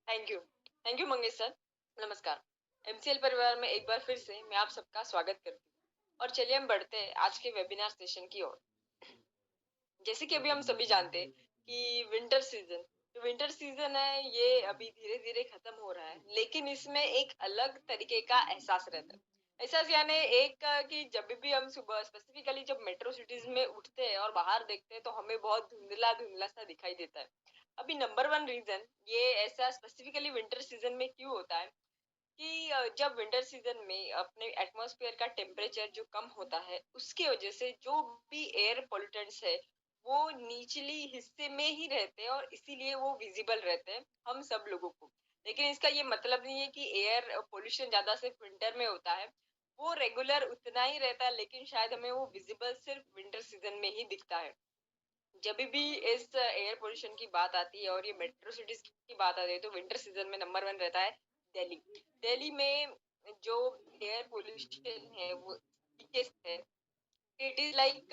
Thank you Mangesh sir. नमस्कार। MCL परिवार में एक बार फिर से मैं आप सबका स्वागत करती हूँ और चलिए हम बढ़ते हैं आज के वेबिनार सेशन की ओर। जैसे कि अभी हम सभी जानते हैं कि विंटर सीजन है, ये अभी धीरे धीरे खत्म हो रहा है, लेकिन इसमें एक अलग तरीके का एहसास रहता है। एहसास यानी एक कि जब भी हम सुबह स्पेसिफिकली जब मेट्रो सिटीज में उठते हैं और बाहर देखते हैं तो हमें बहुत धुंधला धुंधला सा दिखाई देता है। अभी नंबर वन रीजन ये ऐसा स्पेसिफिकली विंटर सीजन में क्यों होता है कि जब विंटर सीजन में अपने एटमॉस्फेयर का टेम्परेचर जो कम होता है उसकी वजह से जो भी एयर पोल्यूटेंट्स है वो निचली हिस्से में ही रहते हैं और इसीलिए वो विजिबल रहते हैं हम सब लोगों को। लेकिन इसका ये मतलब नहीं है कि एयर पोल्यूशन ज्यादा सिर्फ विंटर में होता है, वो रेगुलर उतना ही रहता है, लेकिन शायद हमें वो विजिबल सिर्फ विंटर सीजन में ही दिखता है। जब भी इस एयर पोल्यूशन की बात आती है और ये मेट्रो सिटीज की बात आती है तो विंटर सीजन में नंबर वन रहता है दिल्ली। दिल्ली में जो एयर पोल्यूशन है वो है, इट इज लाइक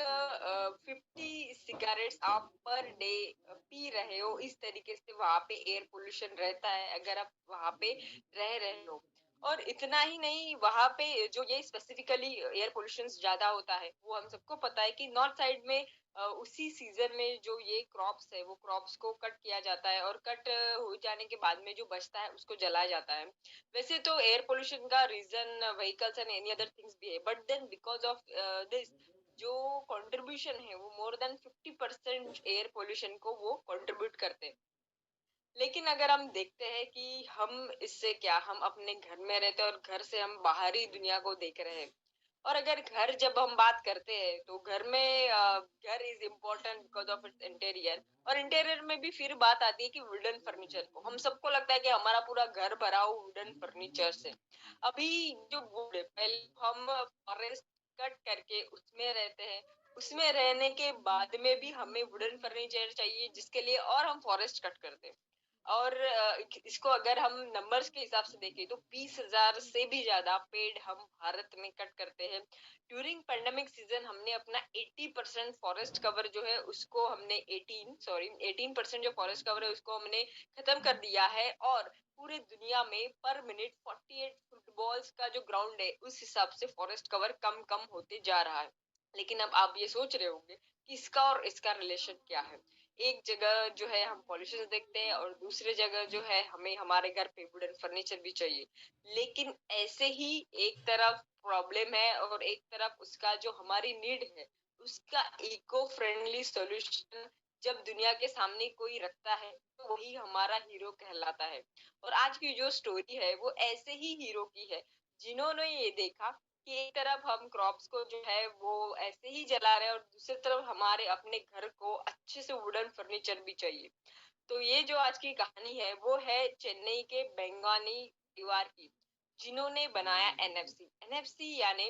50 सिगरेट्स आप पर डे पी रहे हो, इस तरीके से वहां पे एयर पोल्यूशन रहता है अगर आप वहां पे रह रहे हो। और इतना ही नहीं, वहां पे जो ये स्पेसिफिकली एयर पोल्यूशन ज्यादा होता है वो हम सबको पता है कि नॉर्थ साइड में उसी सीजन में जो ये क्रॉप्स है वो क्रॉप्स को कट किया जाता है और कट हो जाने के बाद में जो बचता है उसको जलाया जाता है। वैसे तो एयर पोल्यूशन का reason vehicles and any other things भी है, but then because of this जो कंट्रीब्यूशन है वो मोर देन 50% एयर पोल्यूशन को वो कंट्रीब्यूट करते हैं। लेकिन अगर हम देखते हैं कि हम इससे क्या, हम अपने घर में रहते हैं और घर से हम बाहरी दुनिया को देख रहे हैं। और अगर घर जब हम बात करते हैं तो घर में घर is important because of its interior, और इंटीरियर में भी फिर बात आती है कि वुडन फर्नीचर को हम सबको लगता है कि हमारा पूरा घर भरा हो वुडन फर्नीचर से। अभी जो वुड है, पहले हम फॉरेस्ट कट करके उसमें रहते हैं, उसमें रहने के बाद में भी हमें वुडन फर्नीचर चाहिए जिसके लिए और हम फॉरेस्ट कट करते हैं। और इसको अगर हम नंबर्स के हिसाब से देखें तो 20,000 से भी ज्यादा पेड़ हम भारत में कट करते हैं। ड्यूरिंग पेंडेमिक सीजन हमने अपना 80% फॉरेस्ट कवर जो है उसको हमने 18% जो फॉरेस्ट कवर है उसको हमने खत्म कर दिया है। और पूरे दुनिया में पर मिनट 48 फुटबॉल्स का जो ग्राउंड है उस हिसाब से फॉरेस्ट कवर कम कम होते जा रहा है। लेकिन अब आप ये सोच रहे होंगे कि इसका और इसका रिलेशन क्या है। एक जगह जो है हम पॉल्यूशन देखते हैं और दूसरी जगह जो है हमें हमारे घर पे वुडन फर्नीचर भी चाहिए। लेकिन ऐसे ही एक तरफ प्रॉब्लम है और एक तरफ उसका जो हमारी नीड है उसका इको फ्रेंडली सॉल्यूशन जब दुनिया के सामने कोई रखता है तो वही हमारा हीरो कहलाता है। और आज की जो स्टोरी है वो ऐसे ही हीरो की है जिन्होंने ये देखा कि एक तरफ हम क्रॉप्स को जो है वो ऐसे ही जला रहे हैं और दूसरी तरफ हमारे अपने घर को अच्छे से वुडन फर्नीचर भी चाहिए। तो ये जो आज की कहानी है वो है चेन्नई के बेंगानी परिवार की, जिन्होंने बनाया एनएफसी। एनएफसी यानी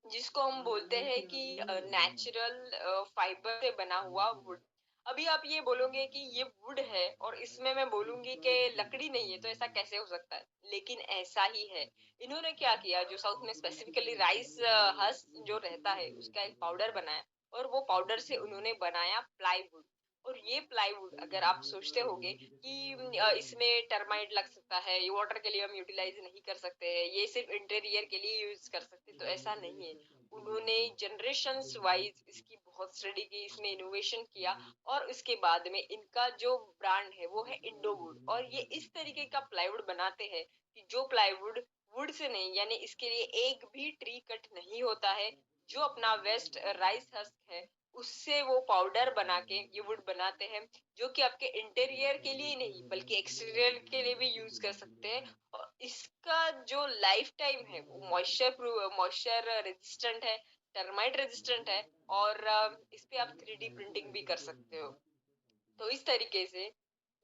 जिसको हम बोलते हैं कि नेचुरल फाइबर से बना हुआ वुड। अभी आप ये बोलोगे कि ये वुड है और इसमें मैं बोलूंगी कि लकड़ी नहीं है, तो ऐसा कैसे हो सकता है? लेकिन ऐसा ही है। इन्होंने क्या किया, जो साउथ में स्पेसिफिकली राइस हस्क जो रहता है उसका एक पाउडर बनाया और वो पाउडर से उन्होंने बनाया प्लाईवुड। और ये प्लाईवुड अगर आप सोचते होगे कि इसमें टर्माइट लग सकता है, ये वाटर के लिए हम यूटिलाइज नहीं कर सकते हैं, ये सिर्फ इंटीरियर के लिए यूज कर सकते, तो ऐसा नहीं है। उन्होंने जनरेशंस वाइज इसकी बहुत स्टडी की, इसमें इनोवेशन किया और उसके बाद में इनका जो ब्रांड है वो है इंडोवुड। और ये इस तरीके का प्लाईवुड बनाते हैं कि जो प्लाईवुड वुड से नहीं, यानी इसके लिए एक भी ट्री कट नहीं होता है। जो अपना वेस्ट राइस हस्क है उससे वो पाउडर बना के ये वुड बनाते हैं, जो कि आपके इंटीरियर के लिए नहीं बल्कि एक्सटीरियर के लिए भी यूज कर सकते हैं। और इसका जो लाइफ टाइम है वो मॉइस्चर रेजिस्टेंट है, टर्माइट रेजिस्टेंट है, और इस पे आप 3D प्रिंटिंग भी कर सकते हो। तो इस तरीके से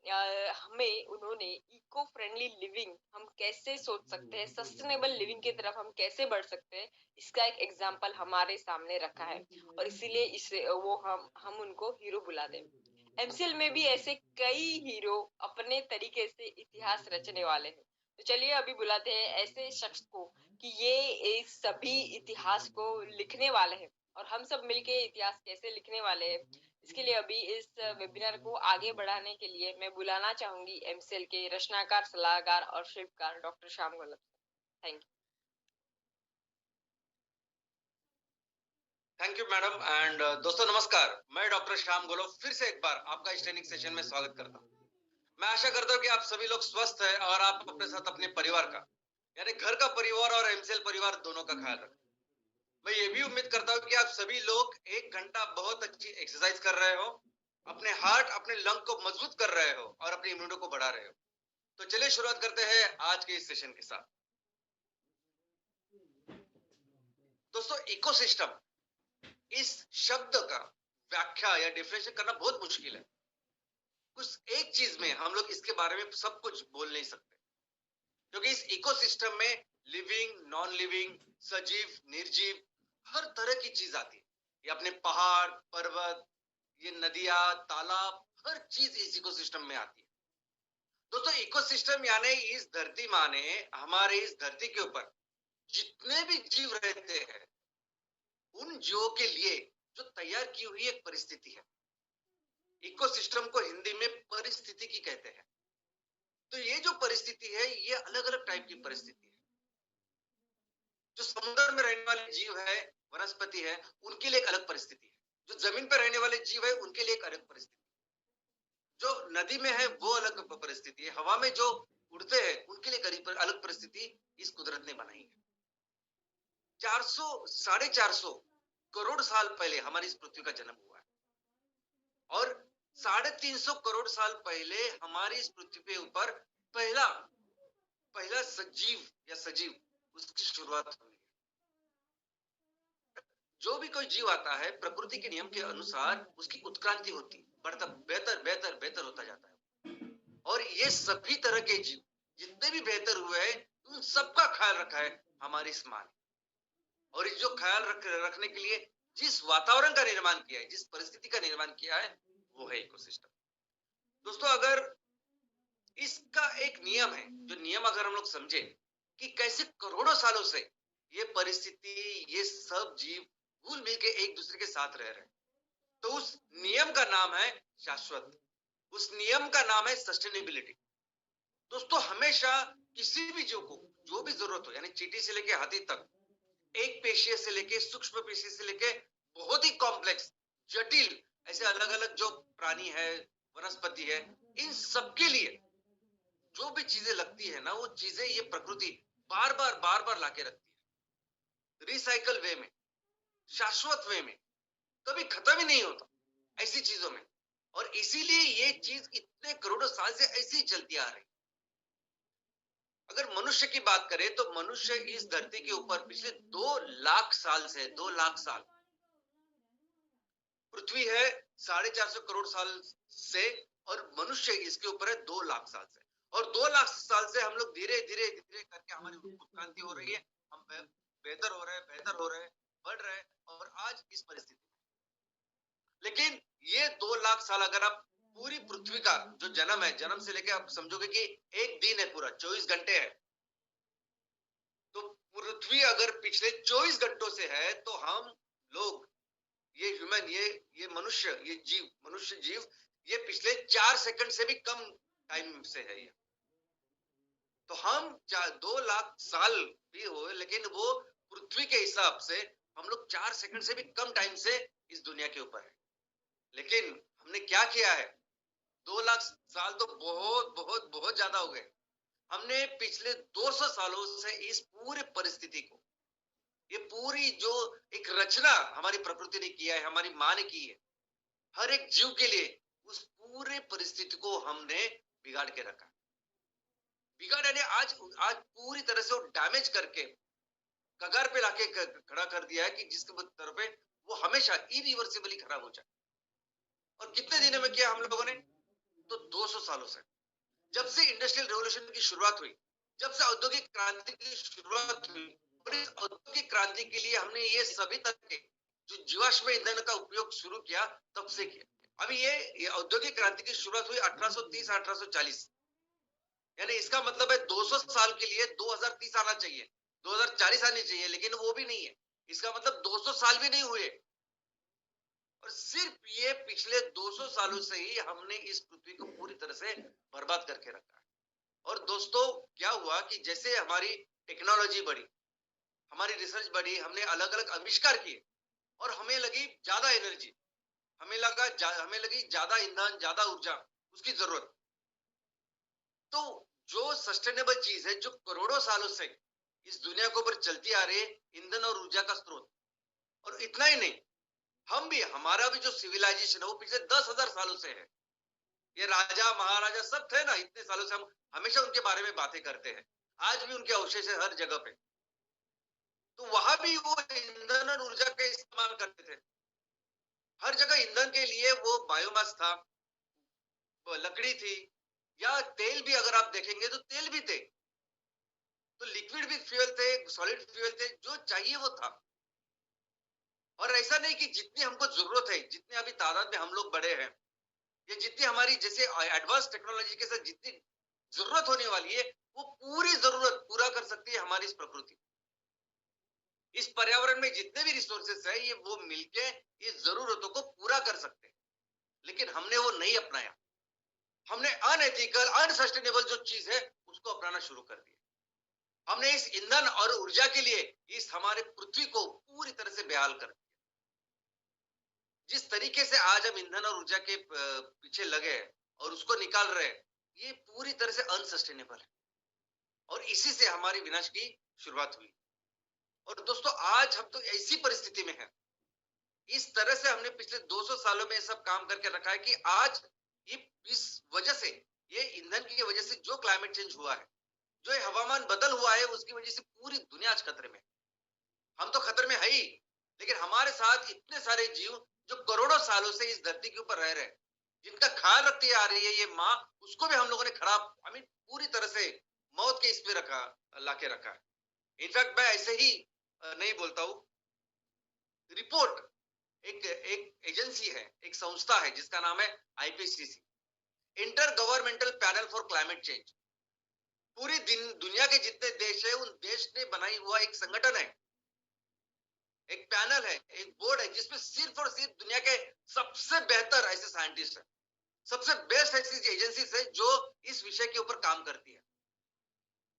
हमें उन्होंने इको फ्रेंडली लिविंग हम कैसे सोच सकते हैं, सस्टेनेबल लिविंग की तरफ हम कैसे बढ़ सकते हैं, इसका एक एग्जाम्पल हमारे सामने रखा है। और इसीलिए इसे वो हम उनको हीरो बुलाते हैं। एमसीएल में भी ऐसे कई हीरो अपने तरीके से इतिहास रचने वाले हैं। तो चलिए अभी बुलाते हैं ऐसे शख्स को कि ये इस सभी इतिहास को लिखने वाले हैं। और हम सब मिलके इतिहास कैसे लिखने वाले हैं इसके लिए अभी इस वेबिनार को आगे बढ़ाने के लिए मैं बुलाना चाहूंगी एमसीएल के रचनाकार, सलाहकार और शिल्पकार doctor Shyam Golab. Thank you. Thank you madam. And दोस्तों नमस्कार, मैं डॉक्टर श्याम गोलब फिर से एक बार आपका इस ट्रेनिंग सेशन में स्वागत करता हूं। मैं आशा करता हूं कि आप सभी लोग स्वस्थ हैं और आप अपने साथ अपने परिवार का, यानी घर का परिवार और एमसीएल परिवार दोनों का ख्याल रखें। मैं ये भी उम्मीद करता हूं कि आप सभी लोग 1 घंटा बहुत अच्छी एक्सरसाइज कर रहे हो, अपने हार्ट, अपने लंग को मजबूत कर रहे हो और अपनी इम्यूनिटी को बढ़ा रहे हो। तो चलिए शुरुआत करते हैं आज के इस सेशन के साथ। दोस्तों, इकोसिस्टम इस शब्द का व्याख्या या डिफिनेशन करना बहुत मुश्किल है। कुछ एक चीज में हम लोग इसके बारे में सब कुछ बोल नहीं सकते, क्योंकि इस इकोसिस्टम में लिविंग, नॉन लिविंग, सजीव, निर्जीव, हर तरह की चीज आती है। ये अपने पहाड़, पर्वत, ये नदियां, तालाब, हर चीज इस इकोसिस्टम में आती है। दोस्तों, इकोसिस्टम यानी इस धरती माने हमारे इस धरती के ऊपर जितने भी जीव रहते हैं, उन जीवों के लिए जो तैयार की हुई एक परिस्थिति है। इकोसिस्टम को हिंदी में परिस्थितिकी कहते हैं। तो ये जो परिस्थिति है, ये अलग अलग टाइप की परिस्थिति है। जो समुद्र में रहने वाले जीव है, वनस्पति है, उनके लिए एक अलग परिस्थिति है। जो जमीन पर रहने वाले जीव है, उनके लिए एक अलग परिस्थिति। जो नदी में है वो अलग परिस्थिति है। हवा में जो उड़ते हैं उनके लिए अलग परिस्थिति इस कुदरत ने बनाई है। 400-450 करोड़ साल पहले हमारी इस पृथ्वी का जन्म हुआ है और 350 करोड़ साल पहले हमारी इस पृथ्वी के ऊपर पहला सजीव या सजीव उसकी शुरुआत हुई है। जो भी कोई जीव आता है, प्रकृति के नियम के अनुसार उसकी उत्क्रांति होती, बढ़ता, बेहतर बेहतर बेहतर होता जाता है। और ये सभी तरह के जीव जितने भी बेहतर हुए हैं, उन सबका ख्याल रखा है हमारी इस माँ ने। और इस जो ख्याल रखने के लिए जिस वातावरण का निर्माण किया है, जिस परिस्थिति का निर्माण किया है, वो है इकोसिस्टम। दोस्तों, अगर इसका एक नियम है, जो नियम अगर हम लोग समझे कि कैसे करोड़ों सालों से ये परिस्थिति, ये सब जीव घुल मिल के एक दूसरे के साथ रह रहे हैं, तो उस नियम का नाम है शाश्वत। उस नियम का नाम है सस्टेनेबिलिटी। दोस्तों, हमेशा किसी भी जीव को जो भी जरूरत हो, यानी चींटी से लेके हाथी तक, एक पेशीय से लेके सूक्ष्म पेशीय से लेके बहुत ही कॉम्प्लेक्स, जटिल, ऐसे अलग अलग जो प्राणी है, वनस्पति है, इन सबके लिए जो भी चीजें लगती है ना, वो चीजें ये प्रकृति बार बार लाके रखती है, रिसाइकल वे में, शाश्वत वे में, कभी खत्म ही नहीं होता ऐसी चीजों में। और इसीलिए ये चीज इतने करोड़ों साल से ऐसी ही चलती आ रही। अगर मनुष्य की बात करें तो मनुष्य इस धरती के ऊपर पिछले 2 लाख साल से, 2 लाख साल, पृथ्वी है 450 करोड़ साल से और मनुष्य इसके ऊपर है 2 लाख साल से। और 2 लाख साल से हम लोग धीरे धीरे धीरे करके हमारी उत्क्रांति हो रही है, हम बेहतर हो रहे हैं, बढ़ रहे हैं और आज इस परिस्थिति। लेकिन ये 2 लाख साल अगर आप पूरी पृथ्वी का जो जन्म है, जन्म से लेके आप समझोगे कि एक दिन है, पूरा 24 घंटे है, तो पृथ्वी अगर पिछले 24 घंटों से है, तो हम लोग, ये ह्यूमन, ये मनुष्य, ये जीव, मनुष्य जीव, ये पिछले 4 सेकंड से भी कम टाइम से है ये। तो हम 2 लाख साल भी हो, लेकिन वो पृथ्वी के हिसाब से हम लोग 4 सेकंड से भी कम टाइम से इस दुनिया के ऊपर है। लेकिन हमने क्या किया है? 2 लाख साल तो बहुत बहुत बहुत ज्यादा हो गए। हमने पिछले 200 सालों से इस पूरे परिस्थिति को, ये पूरी जो एक रचना हमारी प्रकृति ने किया है, हमारी माँ ने की है, हर एक जीव के लिए उस पूरे परिस्थिति को हमने बिगाड़ के रखा। बिगाड़ यानी आज पूरी तरह से वो डैमेज करके कगार पे लाके खड़ा कर दिया है कि जिसके तरफ पे वो हमेशा इरिवर्सिबली खराब हो जाए। और कितने दिनों में किया हम लोगों ने? तो 200 सालों से, जब से इंडस्ट्रियल रेवोल्यूशन की शुरुआत हुई, जब से औद्योगिक क्रांति की शुरुआत हुई, और इस औद्योगिक क्रांति के लिए हमने ये सभी तरह के जो जीवाश्म ईंधन का उपयोग शुरू किया, तब से किया। अभी ये औद्योगिक क्रांति की शुरुआत हुई 1830-1840, यानी इसका मतलब है 200 साल के लिए 2030 आना चाहिए, 2040 आनी चाहिए, लेकिन वो भी नहीं है। इसका मतलब 200 साल भी नहीं हुए और सिर्फ ये पिछले 200 सालों से ही हमने इस पृथ्वी को पूरी तरह से बर्बाद करके रखा है। और दोस्तों क्या हुआ कि जैसे हमारी टेक्नोलॉजी बढ़ी, हमारी रिसर्च बढ़ी, हमने अलग अलग आविष्कार किए और हमें लगी ज्यादा एनर्जी, हमें लगी ज्यादा ईंधन, ज्यादा ऊर्जा, उसकी जरूरत। तो जो सस्टेनेबल चीज है, जो करोड़ों सालों से इस दुनिया के ऊपर चलती आ रही है, ईंधन और ऊर्जा का स्रोत, और इतना ही नहीं, हम भी, हमारा भी जो सिविलाइजेशन है वो पिछले 10,000 सालों से है। ये राजा महाराजा सब थे ना, इतने सालों से हम हमेशा उनके बारे में बातें करते हैं। आज भी उनके अवशेष है हर जगह पे। तो वहां भी वो ईंधन और ऊर्जा का इस्तेमाल करते थे। हर जगह ईंधन के लिए वो बायोमास था, वो लकड़ी थी, या तेल भी अगर आप देखेंगे तो तेल भी थे, तो लिक्विड भी फ्यूल थे, सॉलिड फ्यूल थे, जो चाहिए वो था। और ऐसा नहीं कि जितनी हमको जरूरत है, जितने अभी तादाद में हम लोग बड़े हैं, या जितनी हमारी जैसे एडवांस टेक्नोलॉजी के साथ जितनी जरूरत होने वाली है, वो पूरी जरूरत पूरा कर सकती है हमारी इस प्रकृति। इस पर्यावरण में जितने भी रिसोर्सेस है, ये वो मिलके इस जरूरतों को पूरा कर सकते हैं। लेकिन हमने वो नहीं अपनाया। हमने अनएथिकल, अनसस्टेनेबल जो चीज है उसको अपनाना शुरू कर दिया। हमने इस ईंधन और ऊर्जा के लिए इस हमारे पृथ्वी को पूरी तरह से बेहाल कर दिया। जिस तरीके से आज हम ईंधन और ऊर्जा के पीछे लगे हैं और उसको निकाल रहे हैं, ये पूरी तरह से अनसस्टेनेबल है और इसी से हमारी विनाश की शुरुआत हुई। और दोस्तों आज हम तो ऐसी परिस्थिति में हैं, इस तरह से हमने पिछले 200 सालों में सब काम करके रखा है कि आज ये इस वजह से, ये ईंधन की वजह से जो क्लाइमेट चेंज हुआ है, जो ये हवामान बदल हुआ है, उसकी वजह से पूरी दुनिया आज खतरे में। हम तो खतरे में है ही, लेकिन हमारे साथ इतने सारे जीव जो करोड़ों सालों से इस धरती के ऊपर रह रहे हैं, जिनका ख्याल रखती आ रही है ये माँ, उसको भी हम लोगों ने खराब, पूरी तरह से मौत के इस पे लाके रखा है। इनफैक्ट मैं ऐसे ही नहीं बोलता हूँ। रिपोर्ट, एक एजेंसी है, एक संस्था है जिसका नाम है IPCC, inter governmental panel for climate change. पूरी दुनिया के जितने देश है, उन देश ने बनाई हुआ एक संगठन है, एक पैनल है, एक बोर्ड है, जिसमें सिर्फ और सिर्फ दुनिया के सबसे बेहतर ऐसे साइंटिस्ट है, सबसे बेस्ट ऐसी एजेंसीज है जो इस विषय के ऊपर काम करती है,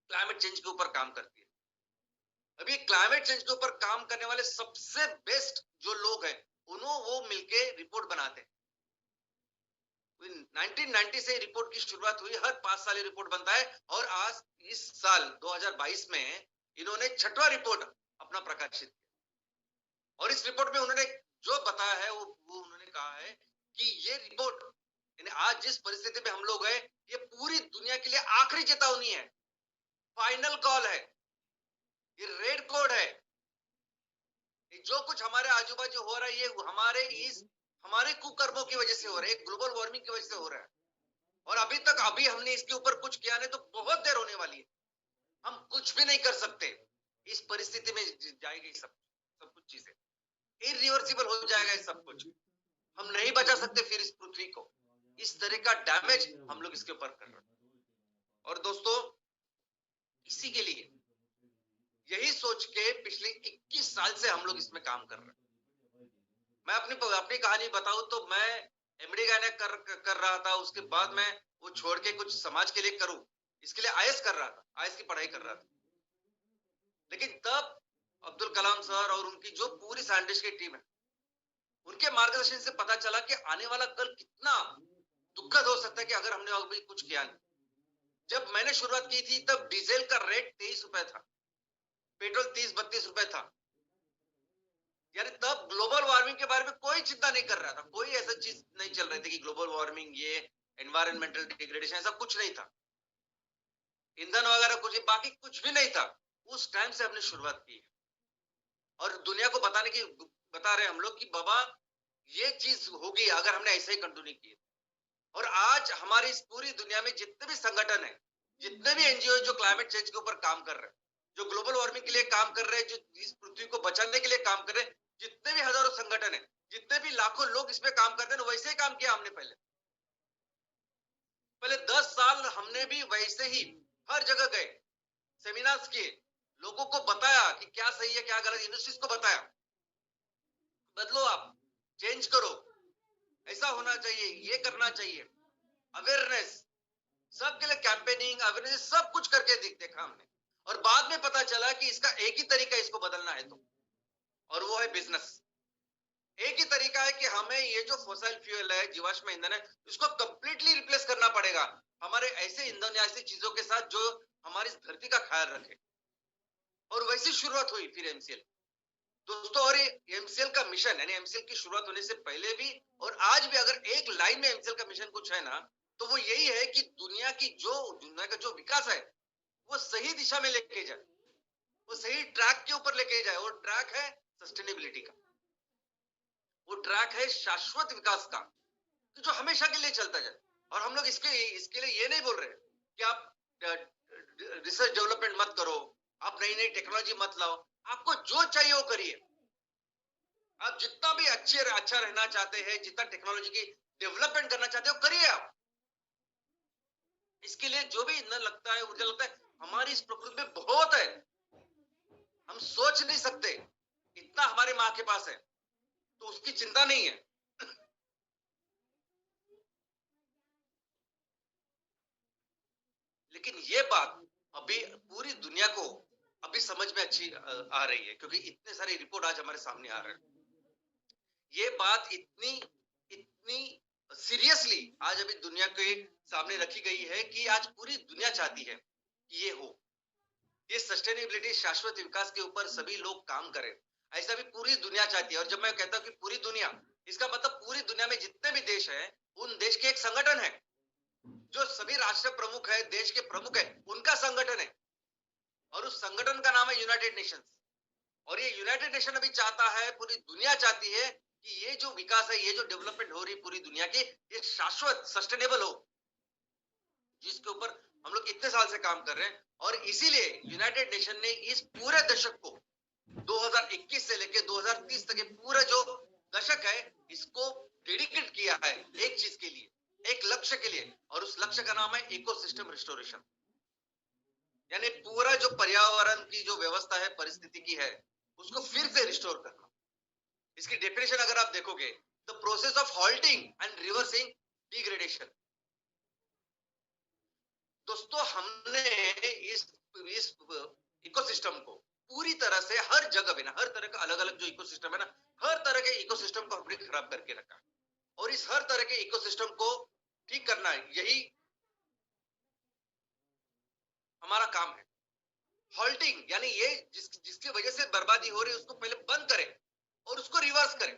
क्लाइमेट चेंज के ऊपर काम करती है। अभी क्लाइमेट चेंज के ऊपर काम करने वाले सबसे बेस्ट जो लोग हैं, वो मिलके रिपोर्ट बनाते हैं। 1990 से रिपोर्ट की शुरुआत हुई, हर 5 साल ये रिपोर्ट बनता है, और आज इस साल 2022 में इन्होंने 6वां रिपोर्ट अपना प्रकाशित किया। और इस रिपोर्ट में उन्होंने जो बताया है वो उन्होंने कहा है कि ये रिपोर्ट, यानी आज जिस परिस्थिति में हम लोग हैं, ये पूरी दुनिया के लिए आखिरी चेतावनी है, फाइनल कॉल है, ये रेड कोड है। जो कुछ हमारे आजू बाजू हो रहा है, ये हमारे कुकर्मों की वजह से हो रहा है, ग्लोबल वार्मिंग की वजह से हो रहा है। और अभी हमने इसके ऊपर कुछ किया नहीं तो बहुत देर होने वाली है, हम कुछ भी नहीं कर सकते। इस परिस्थिति में जाएगी सब कुछ चीजें, इरिवर्सिबल हो जाएगा ये सब कुछ, हम नहीं बचा सकते फिर इस पृथ्वी को। इस तरह का डैमेज हम लोग इसके ऊपर कर रहे हैं। और दोस्तों इसी के लिए, यही सोच के पिछले 21 साल से हम लोग इसमें काम कर रहे हैं। मैं अपनी कहानी बताऊं तो मैं एमडी गायनेक कर रहा था, उसके बाद मैं वो छोड़ के कुछ समाज के लिए करूं, इसके लिए आईएएस कर रहा था, आईएएस की पढ़ाई कर रहा था। लेकिन तब अब्दुल कलाम सर और उनकी जो पूरी साइंटिस्ट की टीम है, उनके मार्गदर्शन से पता चला कि आने वाला कल कितना दुखद हो सकता है कि अगर हमने अभी कुछ किया नहीं। जब मैंने शुरुआत की थी तब डीजल का रेट 23 रुपए था, पेट्रोल 30-32 रुपए था, यानी तब ग्लोबल वार्मिंग के बारे में कोई चिंता नहीं कर रहा था, कोई ऐसा चीज नहीं चल रही थी कि ग्लोबल वार्मिंग, ये एनवायरमेंटल डिग्रेडेशन, ऐसा कुछ नहीं था, ईंधन वगैरह कुछ, बाकी कुछ भी नहीं था। उस टाइम से हमने शुरुआत की है और दुनिया को बता रहे हम लोग कि बाबा ये चीज होगी अगर हमने ऐसे ही कंटिन्यू किया। और आज हमारी इस पूरी दुनिया में जितने भी संगठन है, जितने भी एनजीओ जो क्लाइमेट चेंज के ऊपर काम कर रहे हैं, जो ग्लोबल वार्मिंग के लिए काम कर रहे हैं, जो इस पृथ्वी को बचाने के लिए काम कर रहे हैं, जितने भी हजारों संगठन है, जितने भी लाखों लोग इसमें काम करते हैं, वैसे ही काम किया हमने पहले 10 साल हमने भी वैसे ही हर जगह गए, सेमिनार्स किए, लोगों को बताया कि क्या सही है क्या गलत, इंडस्ट्रीज को बताया बदलो आप, चेंज करो, ऐसा होना चाहिए, ये करना चाहिए, अवेयरनेस, सबके लिए कैंपेनिंग, अवेयरनेस सब कुछ करके देखा हमने। और बाद में पता चला कि इसका एक ही तरीका है इसको बदलना है तो, और वो है बिजनेस। एक ही तरीका है कि हमें ये जो फॉसिल फ्यूल है, जीवाश्म ईंधन है, इसको कंप्लीटली रिप्लेस करना पड़ेगा हमारे ऐसे ईंधन या ऐसी चीजों के साथ जो हमारी धरती का ख्याल रखे। और वैसी शुरुआत हुई फिर एमसीएल दोस्तों। और ये एमसीएल का मिशन यानी एमसीएल की शुरुआत होने से पहले भी और आज भी अगर एक लाइन में एमसीएल का मिशन कुछ है ना, तो वो यही है कि दुनिया का जो विकास है वो सही दिशा में लेके जाए, वो सही ट्रैक के ऊपर लेके जाए। और ट्रैक है सस्टेनेबिलिटी का, वो ट्रैक है शाश्वत विकास का, कि जो हमेशा के लिए चलता जाए। और हम लोग इसके लिए ये नहीं बोल रहे कि आप रिसर्च डेवलपमेंट मत करो, आप नई नई टेक्नोलॉजी मत लाओ, आपको जो चाहिए वो करिए। आप जितना भी अच्छा रहना चाहते हैं, जितना टेक्नोलॉजी की डेवलपमेंट करना चाहते हो, करिए आप। इसके लिए जो भी ईंधन लगता है, ऊर्जा लगता है, हमारी इस प्रकृति में बहुत है, हम सोच नहीं सकते इतना हमारे माँ के पास है, तो उसकी चिंता नहीं है। लेकिन ये बात अभी पूरी दुनिया को अभी समझ में अच्छी आ रही है, क्योंकि इतने सारे रिपोर्ट आज हमारे सामने आ रहे हैं। ये बात इतनी इतनी सीरियसली आज अभी दुनिया के सामने रखी गई है कि आज पूरी दुनिया चाहती है कि ये हो, ये सस्टेनेबिलिटी, शाश्वत विकास के ऊपर सभी लोग काम करें। ऐसा भी पूरी दुनिया चाहती है। और जब मैं कहता हूं कि पूरी दुनिया, इसका मतलब पूरी दुनिया में जितने भी देश हैं, उन देश के एक संगठन है, जो सभी राष्ट्र प्रमुख है, देश के प्रमुख है, उनका संगठन है। और उस संगठन का नाम है यूनाइटेड नेशंस। और ये यूनाइटेड नेशन अभी चाहता है, पूरी दुनिया चाहती है कि ये जो विकास है, ये जो डेवलपमेंट हो रही है पूरी दुनिया की, ये शाश्वत सस्टेनेबल हो, जिसके ऊपर हम लोग इतने साल से काम कर रहे हैं। और इसीलिए यूनाइटेड नेशन ने इस पूरे दशक को 2021 से लेकर 2030 तक के पूरा जो दशक है, इसको डेडिकेट किया है एक चीज के लिए, एक लक्ष्य के लिए। और उस लक्ष्य का नाम है इकोसिस्टम रिस्टोरेशन, यानी पूरा जो पर्यावरण की जो व्यवस्था है, परिस्थिति की है, उसको फिर से रिस्टोर करना। इसकी डेफिनेशन अगर आप देखोगे, the process of halting and reversing degradation. दोस्तों, हमने इस इकोसिस्टम को पूरी तरह से हर जगह पे ना, हर तरह का अलग अलग जो इकोसिस्टम है ना, हर तरह के इकोसिस्टम को हमने खराब करके रखा है। और इस हर तरह के इकोसिस्टम को ठीक करना, यही हमारा काम है। हॉल्टिंग यानी ये जिसकी वजह से बर्बादी हो रही है, उसको पहले बंद करें और उसको रिवर्स करें,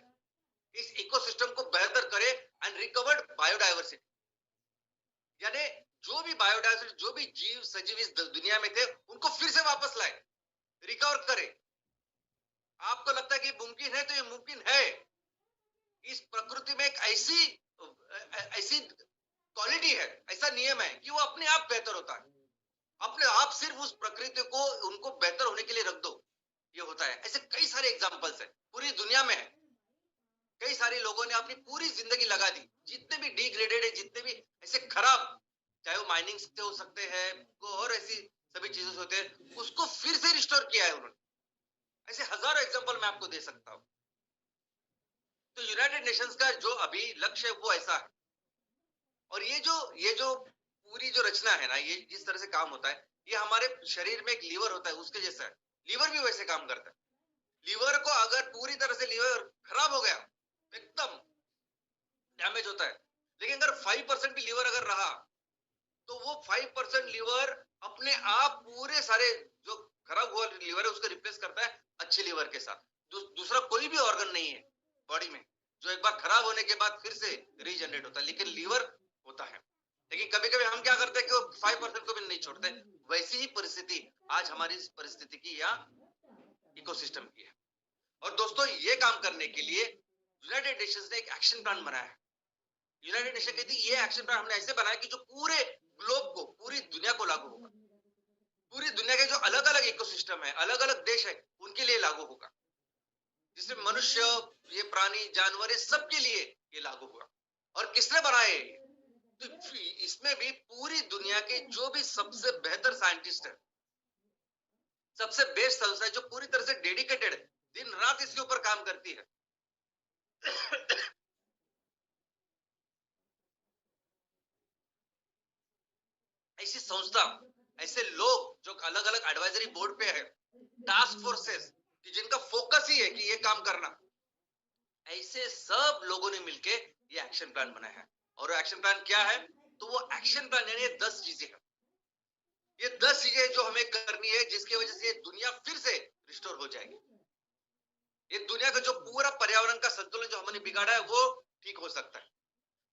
इस इकोसिस्टम को बेहतर करें। एंड रिकवर्ड बायोडाइवर्सिटी, यानी जो भी बायोडाइवर्सिटी, जो भी जीव सजीव इस दुनिया में थे, उनको फिर से वापस लाए, रिकवर करें। आपको लगता है कि मुमकिन है, तो ये मुमकिन है। इस प्रकृति में एक ऐसी क्वालिटी है, ऐसा नियम है कि वो अपने आप बेहतर होता है। अपने आप सिर्फ उस प्रकृति को, उनको बेहतर होने के लिए रख दो, ये होता है। ऐसे कई सारे एग्जांपल्स है पूरी दुनिया में है। कई सारे लोगों ने अपनी पूरी जिंदगी लगा दी, जितने भी डिग्रेडेड है, जितने भी ऐसे खराब, चाहे वो माइनिंग से हो सकते हैं और ऐसी सभी चीजों से होते हैं, उसको फिर से रिस्टोर किया है उन्होंने। ऐसे हजारों एग्जांपल मैं आपको दे सकता हूं। तो यूनाइटेड नेशंस का जो अभी लक्ष्य है वो ऐसा है। और ये जो पूरी जो रचना है ना, ये जिस तरह से काम होता है, ये हमारे शरीर में एक लीवर होता है, उसके जैसा है। लीवर भी वैसे काम करता है। लीवर को अगर पूरी तरह से लीवर खराब हो गया, एकदम डैमेज होता है। लेकिन अगर 5% भी लीवर अगर रहा, तो वो 5% लीवर अपने आप पूरे सारे जो खराब हुआ लीवर है उसको रिप्लेस करता है अच्छे लीवर के साथ। दूसरा कोई भी ऑर्गन नहीं है बॉडी में जो एक बार खराब होने के बाद फिर से रीजनरेट होता है, लेकिन लीवर होता है। लेकिन कभी कभी हम क्या करते हैं कि वो 5% को भी नहीं छोड़ते। वैसी ही परिस्थिति आज हमारी इस परिस्थिति की या इकोसिस्टम की है। और दोस्तों, ये काम करने के लिए यूनाइटेड नेशंस ने एक एक्शन प्लान बनाया है। यूनाइटेड नेशन कहती है ये एक्शन प्लान हमने ऐसे बनाया कि जो पूरे ग्लोब को, पूरी दुनिया को लागू होगा। पूरी दुनिया के जो अलग अलग इकोसिस्टम है, अलग अलग देश है, उनके लिए लागू होगा। जिसमें मनुष्य, ये प्राणी, जानवर, सबके लिए ये लागू होगा। और किसने बनाए? तो इसमें भी पूरी दुनिया के जो भी सबसे बेहतर साइंटिस्ट है, सबसे बेस्ट संस्था है, जो पूरी तरह से डेडिकेटेड है, दिन रात इसके ऊपर काम करती है, ऐसी संस्था, ऐसे लोग जो अलग अलग एडवाइजरी बोर्ड पे है, टास्क फोर्सेस, कि जिनका फोकस ही है कि ये काम करना, ऐसे सब लोगों ने मिलके ये एक्शन प्लान बनाया है। और एक्शन प्लान क्या है? तो वो एक्शन प्लान यानी 10 चीजें हैं। ये 10 चीजें जो हमें करनी है, जिसकी वजह से ये दुनिया फिर से रिस्टोर हो जाएगी। ये दुनिया का जो पूरा पर्यावरण का संतुलन जो हमने बिगाड़ा है, वो ठीक हो सकता है।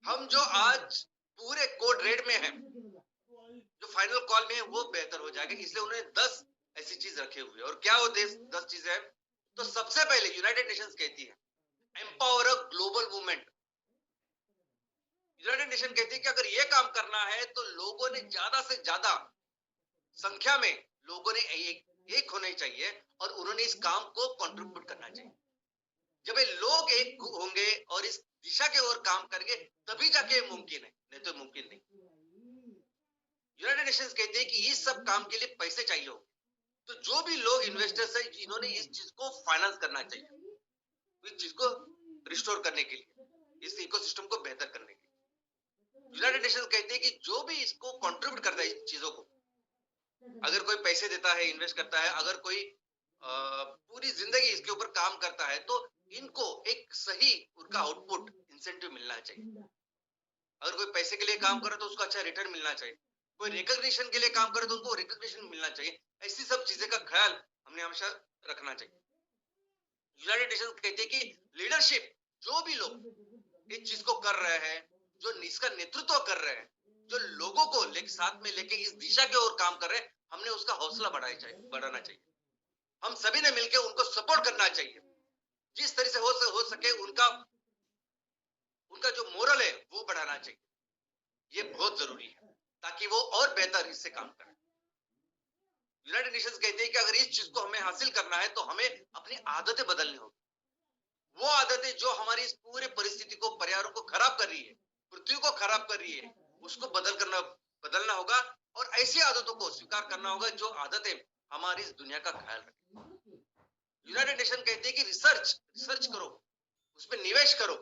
हम जो आज पूरे कोड रेड में हैं, जो फाइनल कॉल में है, वो बेहतर हो जाएगा। इसलिए उन्होंने 10 ऐसी चीज रखे हुए। और क्या वो 10 चीजें हैं? तो सबसे पहले यूनाइटेड नेशंस कहती है, empower a global movement. United nation कहती है कि अगर ये काम करना है तो लोगों ने ज्यादा से ज्यादा संख्या में लोगों ने एक होने चाहिए और उन्होंने इस काम को कंट्रीब्यूट करना चाहिए। जब ये लोग एक होंगे और इस दिशा के ओर काम करेंगे, तभी जाके मुमकिन है, नहीं तो मुमकिन नहीं। यूनाइटेड नेशंस कहते हैं कि इस सब काम के लिए पैसे चाहिए हो, तो जो भी लोग इन्वेस्टर्स है, इन्होंने इस चीज को फाइनेंस करना चाहिए, इस चीज को रिस्टोर करने के लिए, इस इकोसिस्टम को बेहतर करने के लिए। यूनाइटेड नेशंस कहते हैं कि जो भी इसको कंट्रीब्यूट करता है, इन चीजों को, अगर कोई पैसे देता है, इन्वेस्ट करता है, अगर कोई पूरी जिंदगी इसके ऊपर काम करता है, तो इनको एक सही उनका आउटपुट इंसेंटिव मिलना चाहिए। अगर कोई पैसे के लिए काम करे तो उसको अच्छा रिटर्न मिलना चाहिए, कोई रिकॉग्निशन के लिए काम करे तो उनको रिकॉग्निशन मिलना चाहिए। ऐसी सब चीजें का ख्याल हमने हमेशा रखना चाहिए। यूनाइटेड नेशंस कहते हैं कि लीडरशिप, जो भी लोग इस चीज को कर रहे हैं, जो इसका नेतृत्व कर रहे हैं, जो लोगों को साथ में लेके इस दिशा की ओर काम कर रहे हैं, हमने उसका हौसला बढ़ाना चाहिए। हम सभी ने मिलकर उनको सपोर्ट करना चाहिए। जिस तरह से हो सके उनका जो मोरल है वो बढ़ाना चाहिए। ये बहुत जरूरी है ताकि वो और बेहतर इससे काम करें। यूनाइटेड नेशंस कहते हैं कि अगर इस चीज को हमें हासिल करना है तो हमें अपनी आदतें बदलनी होगी। वो आदतें जो हमारी इस पूरे परिस्थिति को, पर्यावरण को खराब कर रही है, पृथ्वी को खराब कर रही है, उसको बदलना होगा। और ऐसी आदतों को स्वीकार करना होगा जो आदतें हमारी इस दुनिया का ख्याल रखें। यूनाइटेड नेशन कहते हैं कि रिसर्च करो, उसमें निवेश करो,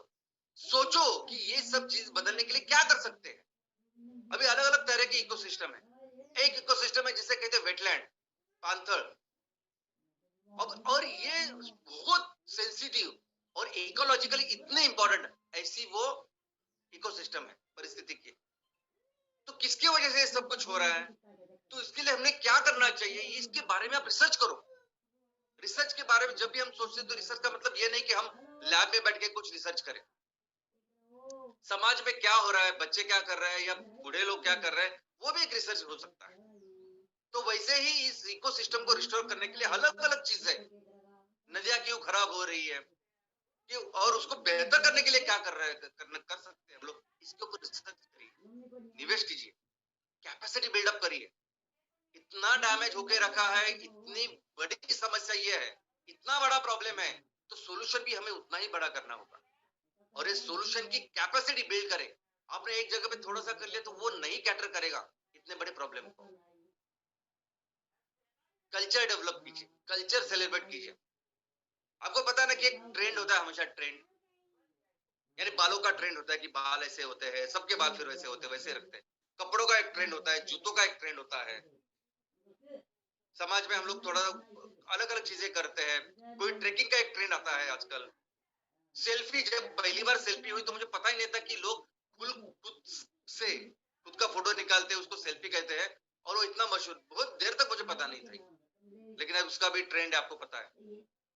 सोचो कि ये सब चीज बदलने के लिए क्या कर सकते हैं। अभी अलग अलग तरह के इकोसिस्टम है। एक इकोसिस्टम है जिसे कहते हैं वेटलैंड, पांथर, और ये बहुत सेंसिटिव और इकोलॉजिकली इतने इंपॉर्टेंट ऐसी वो इकोसिस्टम है परिस्थिति की। तो किसकी वजह से सब कुछ हो रहा है, तो इसके लिए हमने क्या करना चाहिए, इसके बारे में आप रिसर्च करो। रिसर्च के बारे में जब भी हम सोचते हैं तो रिसर्च का मतलब ये नहीं कि हम लैब में बैठ के कुछ रिसर्च करें। समाज में क्या हो रहा है, बच्चे क्या कर रहे हैं या बूढ़े लोग क्या कर रहे हैं, वो भी एक रिसर्च हो सकता है। तो वैसे ही इस इकोसिस्टम को रिस्टोर करने के लिए अलग अलग चीजें, नदियां क्यों खराब हो रही है, और उसको बेहतर करने के लिए क्या कर सकते हैं हम लोग, इसके ऊपर रिसर्च करिए, निवेश कीजिए, कैपेसिटी बिल्डअप करिए। इतना डैमेज होके रखा है, इतनी बड़ी समस्या ये है, इतना बड़ा प्रॉब्लम है, तो सोल्यूशन भी हमें उतना ही बड़ा करना होगा। और इस सोल्यूशन की कैपेसिटी बिल्ड करें। आपने एक जगह पे थोड़ा सा कर लिया तो वो नहीं कैटर करेगा इतने बड़े प्रॉब्लम को। कल्चर डेवलप कीजिए, कल्चर सेलिब्रेट कीजिए। आपको पता है ना कि एक ट्रेंड होता है हमेशा, ट्रेंड यानी बालों का ट्रेंड होता है कि बाल ऐसे होते हैं, सबके बाल फिर वैसे होते हैं, वैसे रखते हैं। कपड़ों का एक ट्रेंड होता है, जूतों का एक ट्रेंड होता है। समाज में हम लोग थोड़ा अलग अलग चीजें करते हैं। कोई ट्रेकिंग का एक ट्रेंड आता है आजकल। सेल्फी, जब पहली बार सेल्फी हुई तो मुझे पता ही नहीं था कि लोग खुद का फोटो निकालते हैं, उसको सेल्फी कहते हैं, और वो इतना मशहूर, बहुत देर तक मुझे पता नहीं था, लेकिन अब उसका भी ट्रेंड है, आपको पता है।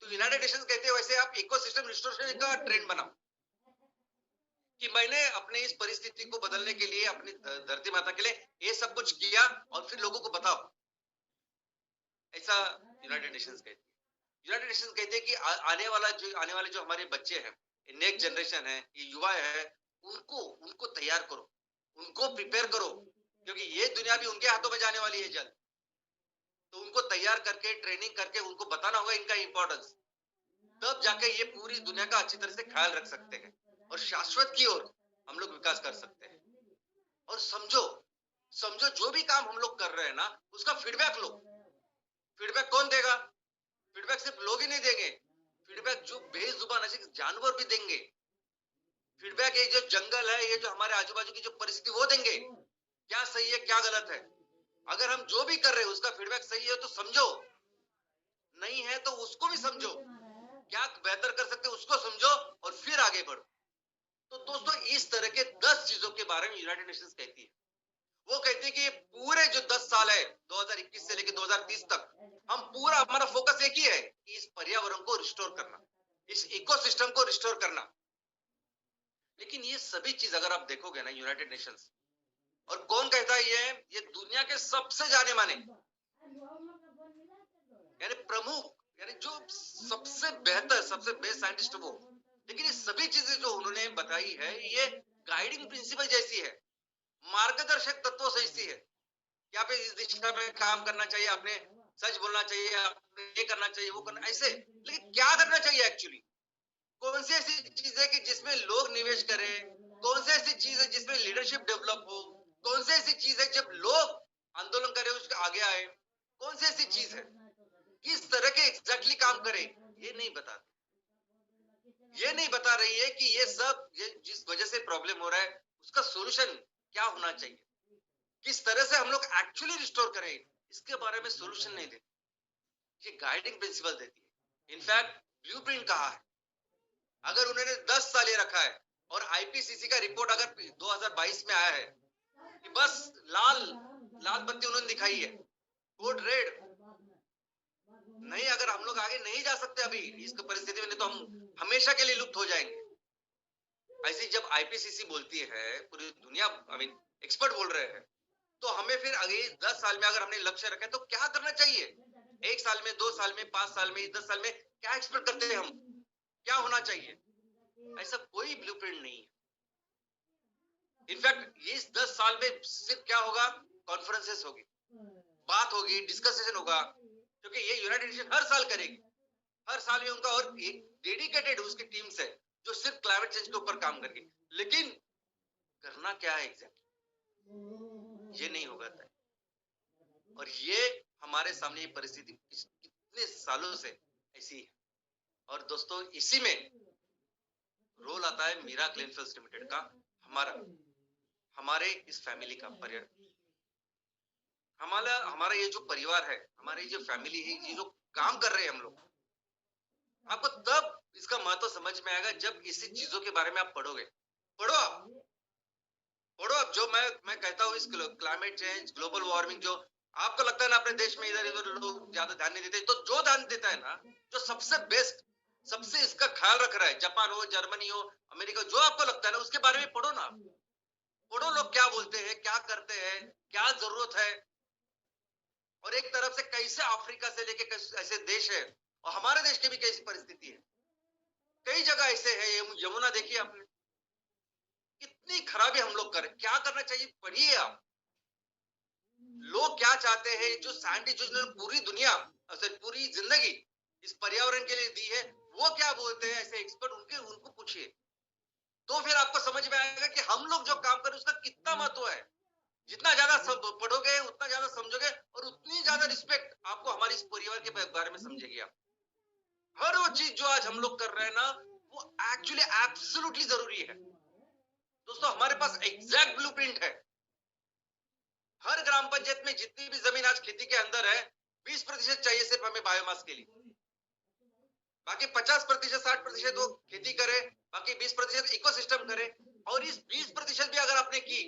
तो यूनाइटेड नेशंस कहते हैं वैसे आप इकोसिस्टम रिस्टोरेशन का ट्रेंड बनाओ, कि मैंने अपने इस परिस्थिति को बदलने के लिए, अपनी धरती माता के लिए ये सब कुछ किया, और फिर लोगों को बताओ। ऐसा यूनाइटेड नेशंस कहती है। यूनाइटेड नेशंस कहते हैं कि आने वाले जो हमारे बच्चे हैं, नेक्स्ट जनरेशन है, ये युवा है, उनको तैयार करो, उनको प्रिपेयर करो, क्योंकि ये दुनिया भी उनके हाथों में जाने वाली है जल्द। तो उनको तैयार करके, ट्रेनिंग करके उनको बताना होगा इनका इंपॉर्टेंस, तब जाके ये पूरी दुनिया का अच्छी तरह से ख्याल रख सकते हैं और शाश्वत की ओर हम लोग विकास कर सकते हैं। और समझो जो भी काम हम लोग कर रहे हैं ना, उसका फीडबैक लो। फीडबैक कौन देगा? फीडबैक सिर्फ लोग ही नहीं देंगे, फीडबैक जो बेजुबान ऐसे जानवर भी देंगे। फीडबैक ये जो जंगल है, ये जो हमारे आजू बाजू की जो परिस्थिति वो देंगे क्या सही है क्या गलत है। अगर हम जो भी कर रहे हैं उसका फीडबैक सही है तो समझो, नहीं है तो उसको भी समझो, क्या बेहतर कर सकते उसको समझो और फिर आगे बढ़ो। तो दोस्तों इस तरह के 10 चीजों के बारे में यूनाइटेड नेशंस कहती है। वो कहती है कि पूरे जो 10 साल है 2021 से लेकर 2030 तक हम पूरा हमारा फोकस एक ही है कि इस पर्यावरण को रिस्टोर करना, इस इकोसिस्टम को रिस्टोर करना। लेकिन ये सभी चीज अगर आप देखोगे ना यूनाइटेड नेशंस, और कौन कहता है ये दुनिया के सबसे जाने माने यानी प्रमुख, यानी जो सबसे बेहतर सबसे बेस्ट साइंटिस्ट वो। लेकिन ये सभी चीजें जो उन्होंने बताई है ये गाइडिंग प्रिंसिपल जैसी है, मार्गदर्शक तत्वों जैसी है कि आप इस दिशा में काम करना चाहिए, आपने सच बोलना चाहिए, आपने ये करना चाहिए वो करना ऐसे। लेकिन क्या करना चाहिए एक्चुअली, कौन सी ऐसी चीज है कि जिसमें लोग निवेश करें, कौन सी ऐसी चीज है जिसमें लीडरशिप डेवलप हो, कौन सी ऐसी चीज है जब लोग आंदोलन करें उसके आगे आए, कौन सी ऐसी चीज है किस तरह के एग्जैक्टली काम करें, ये नहीं बताते। ये नहीं बता रही है कि ये सब ये जिस वजह से प्रॉब्लम हो रहा है उसका सॉल्यूशन क्या होना चाहिए, किस तरह से हम लोग एक्चुअली रिस्टोर करें, इसके बारे में सॉल्यूशन नहीं देती। ये गाइडिंग प्रिंसिपल देती है, इनफैक्ट ब्लूप्रिंट कहा है। अगर उन्होंने 10 साल ये रखा है और आईपीसीसी का रिपोर्ट अगर 2022 में आया है कि बस लाल लाल बत्ती उन्होंने दिखाई है, कोड रेड नहीं, अगर हम लोग आगे नहीं जा सकते अभी इस परिस्थिति में, नहीं तो हम हमेशा के लिए लुप्त हो जाएंगे। ऐसी जब आईपीसीसी बोलती है, पूरी दुनिया आई मीन एक्सपर्ट बोल रहे हैं, तो हमें फिर अगले 10 साल में अगर हमने लक्ष्य रखा है तो क्या करना चाहिए, 1 साल में 2 साल में 5 साल में 10 साल में क्या एक्सपेक्ट करते हैं हम, क्या होना चाहिए, ऐसा कोई ब्लूप्रिंट नहीं है। इनफैक्ट इस 10 साल में सिर्फ क्या होगा, कॉन्फ्रेंसेस होगी, बात होगी, डिस्कशन होगा, क्योंकि ये यूनाइटेड नेशन हर साल करेगी, हर साल में उनका और एक डेडिकेटेड उसकी टीम्स है जो सिर्फ क्लाइमेट चेंज के ऊपर काम करेगी। लेकिन करना क्या है एग्जैक्टली ये नहीं होगा तय। और ये हमारे सामने ये परिस्थिति कितने सालों से ऐसी है। और दोस्तों इसी में रोल आता है मीरा क्लीनफील्ड्स लिमिटेड का, हमारे इस फैमिली का हमारा ये जो परिवार है, हमारी जो फैमिली है, ये जो काम कर रहे हैं हम लोग, आपको तब इसका महत्व समझ में आएगा जब इसी चीजों के बारे में आप पढ़ोगे। पढ़ो अब जो मैं कहता हूँ, इस क्लाइमेट चेंज, ग्लोबल वार्मिंग, जो आपको लगता है ना अपने देश में इधर उधर लोग ज्यादा ध्यान नहीं देते, तो जो ध्यान देता है ना, जो सबसे बेस्ट, सबसे इसका ख्याल रख रहा है, जापान हो, जर्मनी हो, अमेरिका, जो आपको लगता है ना उसके बारे में पढ़ो ना, पढ़ो लोग क्या बोलते हैं, क्या करते हैं, क्या जरूरत है। और एक तरफ से कैसे अफ्रीका से लेके ऐसे देश है, और हमारे देश की भी कैसी परिस्थिति है, कई जगह ऐसे है, यमुना देखिए आपने, कितनी खराबी हम लोग करें, क्या करना चाहिए पढ़िए आप, लोग क्या चाहते हैं, जो साइंटिस्ट जिन्होंने पूरी दुनिया पूरी जिंदगी इस पर्यावरण के लिए दी है, वो क्या बोलते हैं, ऐसे एक्सपर्ट उनको पूछिए, तो फिर आपको समझ में आएगा कि हम लोग जो काम करें उसका कितना महत्व है। जितना ज्यादा पढ़ोगे उतना ज्यादा समझोगे और उतनी ज्यादा रिस्पेक्ट आपको हमारी इस परिवार के बारे में समझेगी आप। हर वो चीज जो आज हम लोग कर रहे हैं ना, वो एक्चुअली एब्सोल्युटली जरूरी है। दोस्तों हमारे पास एग्जैक्ट ब्लूप्रिंट है, हर ग्राम पंचायत में जितनी भी जमीन आज खेती के अंदर है, 20% चाहिए सिर्फ हमें बायोमास के लिए, बाकी 50% 60% वो खेती करे, बाकी 20% इकोसिस्टम करे। और इस 20% भी अगर आपने की,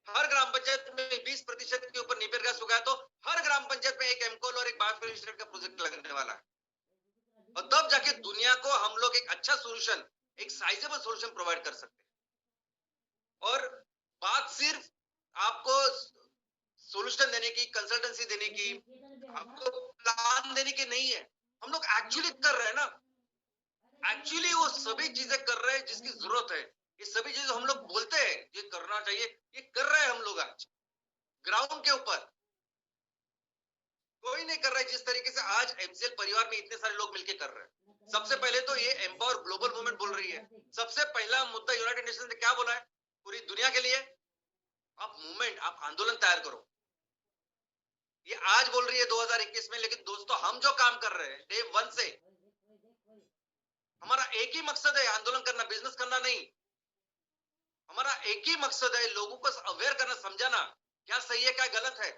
हर ग्राम पंचायत में 20% के ऊपर नीपेर गैस उगाया, तो हर ग्राम पंचायत में एक एमकोल और एक बायोफ्यूल का प्रोजेक्ट लगने वाला है। और तब जाके दुनिया को हम लोग एक अच्छा सोल्यूशन, एक साइजेबल सोल्यूशन प्रोवाइड कर सकते हैं। और बात सिर्फ आपको सोल्यूशन देने की, कंसल्टेंसी देने की, आपको प्लान देने की नहीं है, हम लोग एक्चुअली कर रहे हैं ना, एक्चुअली वो सभी चीजें कर रहे हैं जिसकी जरूरत है। ये सभी चीजें हम लोग बोलते हैं ये करना चाहिए, ये कर रहे हैं हम लोग आज ग्राउंड के ऊपर। कोई नहीं कर रहा है जिस तरीके से आज एमसीएल परिवार में इतने सारे लोग मिलकर कर रहे हैं। सबसे पहले तो ये एम्पावर ग्लोबल मूवमेंट बोल रही है, सबसे पहला मुद्दा यूनाइटेड नेशन ने क्या बोला है पूरी दुनिया के लिए, आप मूवमेंट, आप आंदोलन तैयार करो। ये आज बोल रही है 2021 में, लेकिन दोस्तों हम जो काम कर रहे हैं डे 1 से, हमारा एक ही मकसद है, आंदोलन करना, बिजनेस करना नहीं। हमारा एक ही मकसद है, लोगों को अवेयर करना, समझाना क्या सही है क्या गलत है।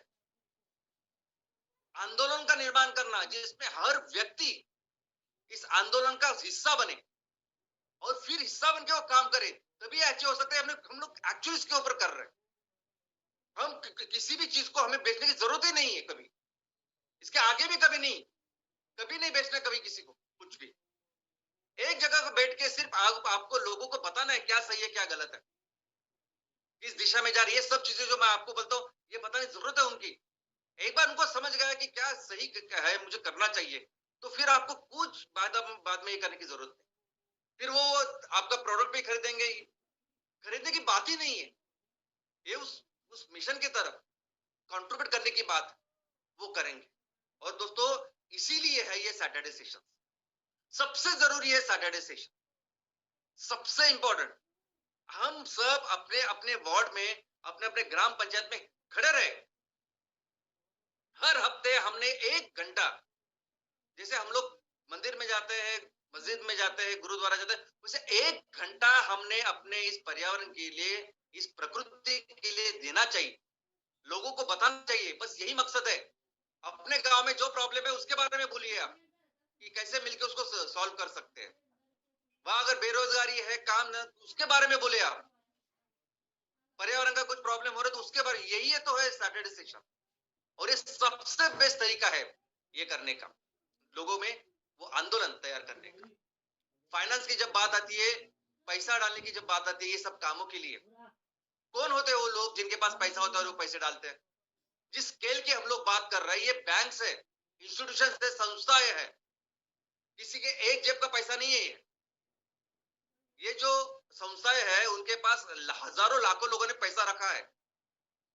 आंदोलन का निर्माण करना जिसमें हर व्यक्ति इस आंदोलन का हिस्सा बने और फिर हिस्सा बन के वो काम करे, तभी अच्छे हो सकते हैं। हम लोग एक्चुअली इसके ऊपर कर रहे हैं। हम किसी भी चीज को हमें बेचने की जरूरत ही नहीं है, कभी इसके आगे भी कभी नहीं बेचना कभी किसी को कुछ भी। एक जगह पर बैठ के सिर्फ आपको लोगों को बताना है क्या सही है क्या गलत है, किस दिशा में जा रही है। सब चीजें जो मैं आपको बोलता हूँ ये बताने की जरूरत है उनकी। एक बार उनको समझ गया कि क्या सही क्या है, मुझे करना चाहिए, तो फिर आपको कुछ बाद में ये करने की जरूरत नहीं। फिर वो आपका प्रोडक्ट भी खरीदेंगे ही। खरीदने की बात ही नहीं है, ये उस मिशन की तरफ कंट्रीब्यूट करने की बात वो करेंगे। और दोस्तों इसीलिए है ये सैटरडे सेशन, सबसे जरूरी है सैटरडे सेशन, सबसे इंपॉर्टेंट। हम सब अपने अपने वार्ड में, अपने अपने ग्राम पंचायत में खड़े रहे। हर हफ्ते हमने 1 घंटा, जैसे हम लोग मंदिर में जाते हैं, मस्जिद में जाते हैं, गुरुद्वारा जाते हैं, वैसे 1 घंटा हमने अपने इस पर्यावरण के लिए, इस प्रकृति के लिए देना चाहिए। लोगों को बताना चाहिए, बस यही मकसद है। अपने गांव में जो प्रॉब्लम है उसके बारे में बोलिए आप, कि कैसे मिलकर उसको सॉल्व कर सकते हैं। वहां अगर बेरोजगारी है, काम न, उसके बारे में बोले आप। पर्यावरण का कुछ प्रॉब्लम हो रहा है तो उसके बारे, यही है तो है सैटरडे सेशन। और ये सबसे बेस्ट तरीका है ये करने का, लोगों में वो आंदोलन तैयार करने का। फाइनेंस की जब बात आती है, पैसा डालने की जब बात आती है, ये सब कामों के लिए कौन होते हैं वो लोग जिनके पास पैसा होता है और वो पैसे डालते हैं। जिस स्केल की हम लोग बात कर रहे हैं, ये बैंक है, इंस्टीट्यूशन है, संस्थाएं है, किसी के एक जेब का पैसा नहीं है। ये जो संस्थाएं है उनके पास हजारों लाखों लोगों ने पैसा रखा है।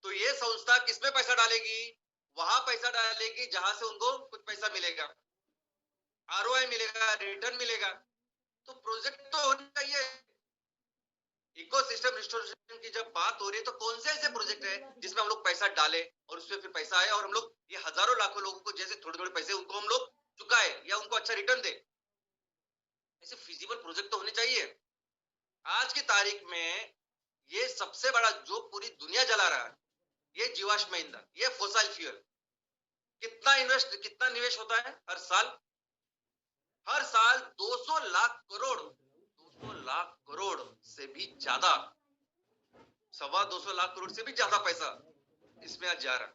तो ये संस्था किसमें पैसा डालेगी? वहां पैसा डालेगी जहां से उनको कुछ पैसा मिलेगा, आरओआई मिलेगा, रिटर्न मिलेगा। तो प्रोजेक्ट तो होना चाहिए। इकोसिस्टम रिस्टोरेशन की जब बात हो रही है तो कौन से ऐसे प्रोजेक्ट है जिसमें हम लोग पैसा डाले और उसमें फिर पैसा आए और हम लोग ये हजारों लाखों लोगों को जैसे थोड़े थोड़े पैसे उनको हम लोग चुकाए या उनको अच्छा रिटर्न दे। ऐसे फिजिबल प्रोजेक्ट तो होने चाहिए। आज की तारीख में ये सबसे बड़ा जो पूरी दुनिया जला रहा है, ये जीवाश्म ईंधन, ये फोसाइल फ्यूल। कितना निवेश होता है हर साल? हर साल 200 लाख करोड़, 200 लाख करोड़ से भी ज्यादा, 225 लाख करोड़ से भी ज्यादा पैसा इसमें आज जा रहा,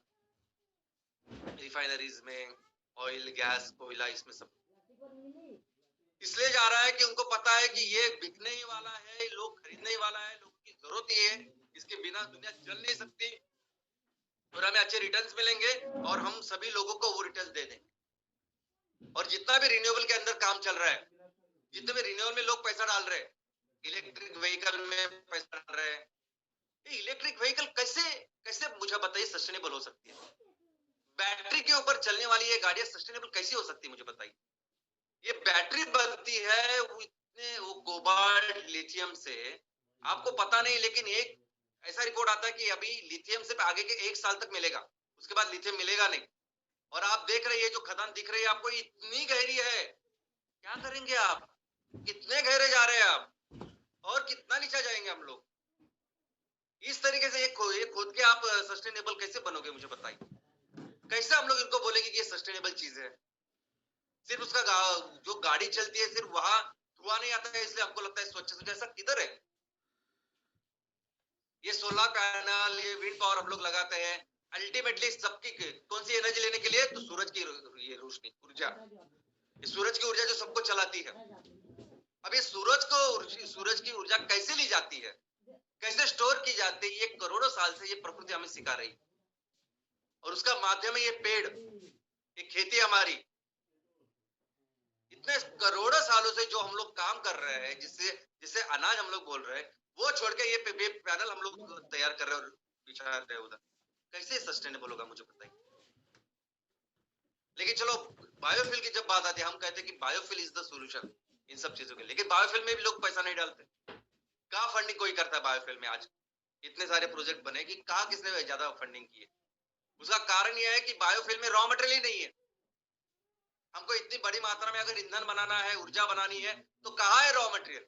रिफाइनरीज में, ऑयल, गैस, कोयला, इसमें सब इसलिए जा रहा है कि उनको पता है कि ये बिकने ही वाला है, लोग खरीदने ही वाला है, लोगों की जरूरत ही है, इसके बिना दुनिया चल नहीं सकती और हमें अच्छे रिटर्न्स मिलेंगे और हम सभी लोगों को वो रिटर्न्स दे देंगे। और जितना भी रिन्यूएबल के अंदर काम चल रहा है, जितने भी रिन्यूएबल में लोग पैसा डाल रहे हैं, इलेक्ट्रिक व्हीकल में पैसा डाल रहे हैं, इलेक्ट्रिक व्हीकल कैसे कैसे मुझे बताइए सस्टेनेबल हो सकती है? बैटरी के ऊपर चलने वाली ये गाड़ियां सस्टेनेबल कैसी हो सकती है मुझे बताइए? ये बैटरी बनती है वो कोबाल्ट लिथियम से, आपको पता नहीं, लेकिन एक ऐसा रिपोर्ट आता है कि अभी लिथियम से आगे के 1 साल तक मिलेगा, उसके बाद लिथियम मिलेगा नहीं। और आप देख रहे हैं जो खदान दिख रही है आपको, इतनी गहरी है, क्या करेंगे आप? कितने गहरे जा रहे हैं आप और कितना नीचे जाएंगे हम लोग? इस तरीके से ये खोद के आप सस्टेनेबल कैसे बनोगे मुझे बताइए? कैसे हम लोग इनको बोलेंगे कि ये सस्टेनेबल चीज है? सिर्फ उसका जो गाड़ी चलती है सिर्फ वहां धुआं नहीं आता है इसलिए हमको लगता है स्वच्छ स्वच्छ, ऐसा किधर है? ये सोलर पैनल, ये विंड पावर हम लोग लगाते हैं, अल्टीमेटली सबकी कौन सी एनर्जी लेने के लिए? तो सूरज की ये रोशनी, ऊर्जा, ये सूरज की ऊर्जा जो सबको चलाती है। अब ये सूरज की ऊर्जा कैसे ली जाती है, कैसे स्टोर की जाती है, ये करोड़ों साल से ये प्रकृति हमें सिखा रही है। और उसका माध्यम है ये पेड़, ये खेती हमारी। इतने करोड़ों सालों से जो हम लोग काम कर रहे हैं, जिससे अनाज हम लोग बोल रहे हैं, वो छोड़ के ये पैनल हम लोग तैयार कर रहे हैं और बिछा रहे हैं उधर, कैसे सस्टेनेबल होगा मुझे बताइए? लेकिन चलो बायोफ्यूल की जब बात आती है, हम कहते हैं कि biofuel is the solution in सब चीजों के, लेकिन बायोफ्यूल में भी लोग पैसा नहीं डालते। कहाँ फंडिंग कोई करता है बायोफ्यूल में? आज इतने सारे प्रोजेक्ट बने कि कहाँ किसने ज्यादा फंडिंग की है? उसका कारण यह है कि बायोफ्यूल में रॉ मटेरियल ही नहीं है। हमको इतनी बड़ी मात्रा में अगर ईंधन बनाना है, ऊर्जा बनानी है, तो कहाँ है रॉ मटेरियल?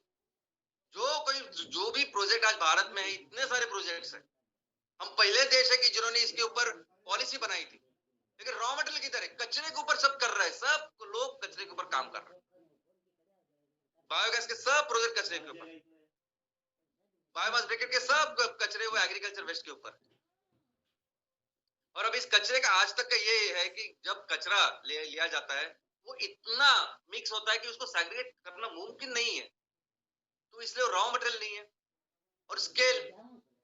जो भी प्रोजेक्ट आज भारत में है, इतने सारे प्रोजेक्ट्स हैं। हम पहले देश है कि जिन्होंने इसके ऊपर पॉलिसी बनाई थी, लेकिन रॉ मटेरियल किधर है? कचरे के ऊपर सब कर रहे हैं, सब लोग कचरे के ऊपर काम कर रहे हैं। बायोगैस के सब प्रोजेक्ट कचरे के ऊपर, बायोमास ब्रिकेट के सब कचरे वो एग्रीकल्चर वेस्ट के ऊपर। और अब इस कचरे का आज तक का ये है कि जब कचरा लिया जाता है, वो इतना मिक्स होता है कि उसको सेग्रीगेट करना मुमकिन नहीं है, तो इसलिए रॉ मटेरियल नहीं है। और स्केल,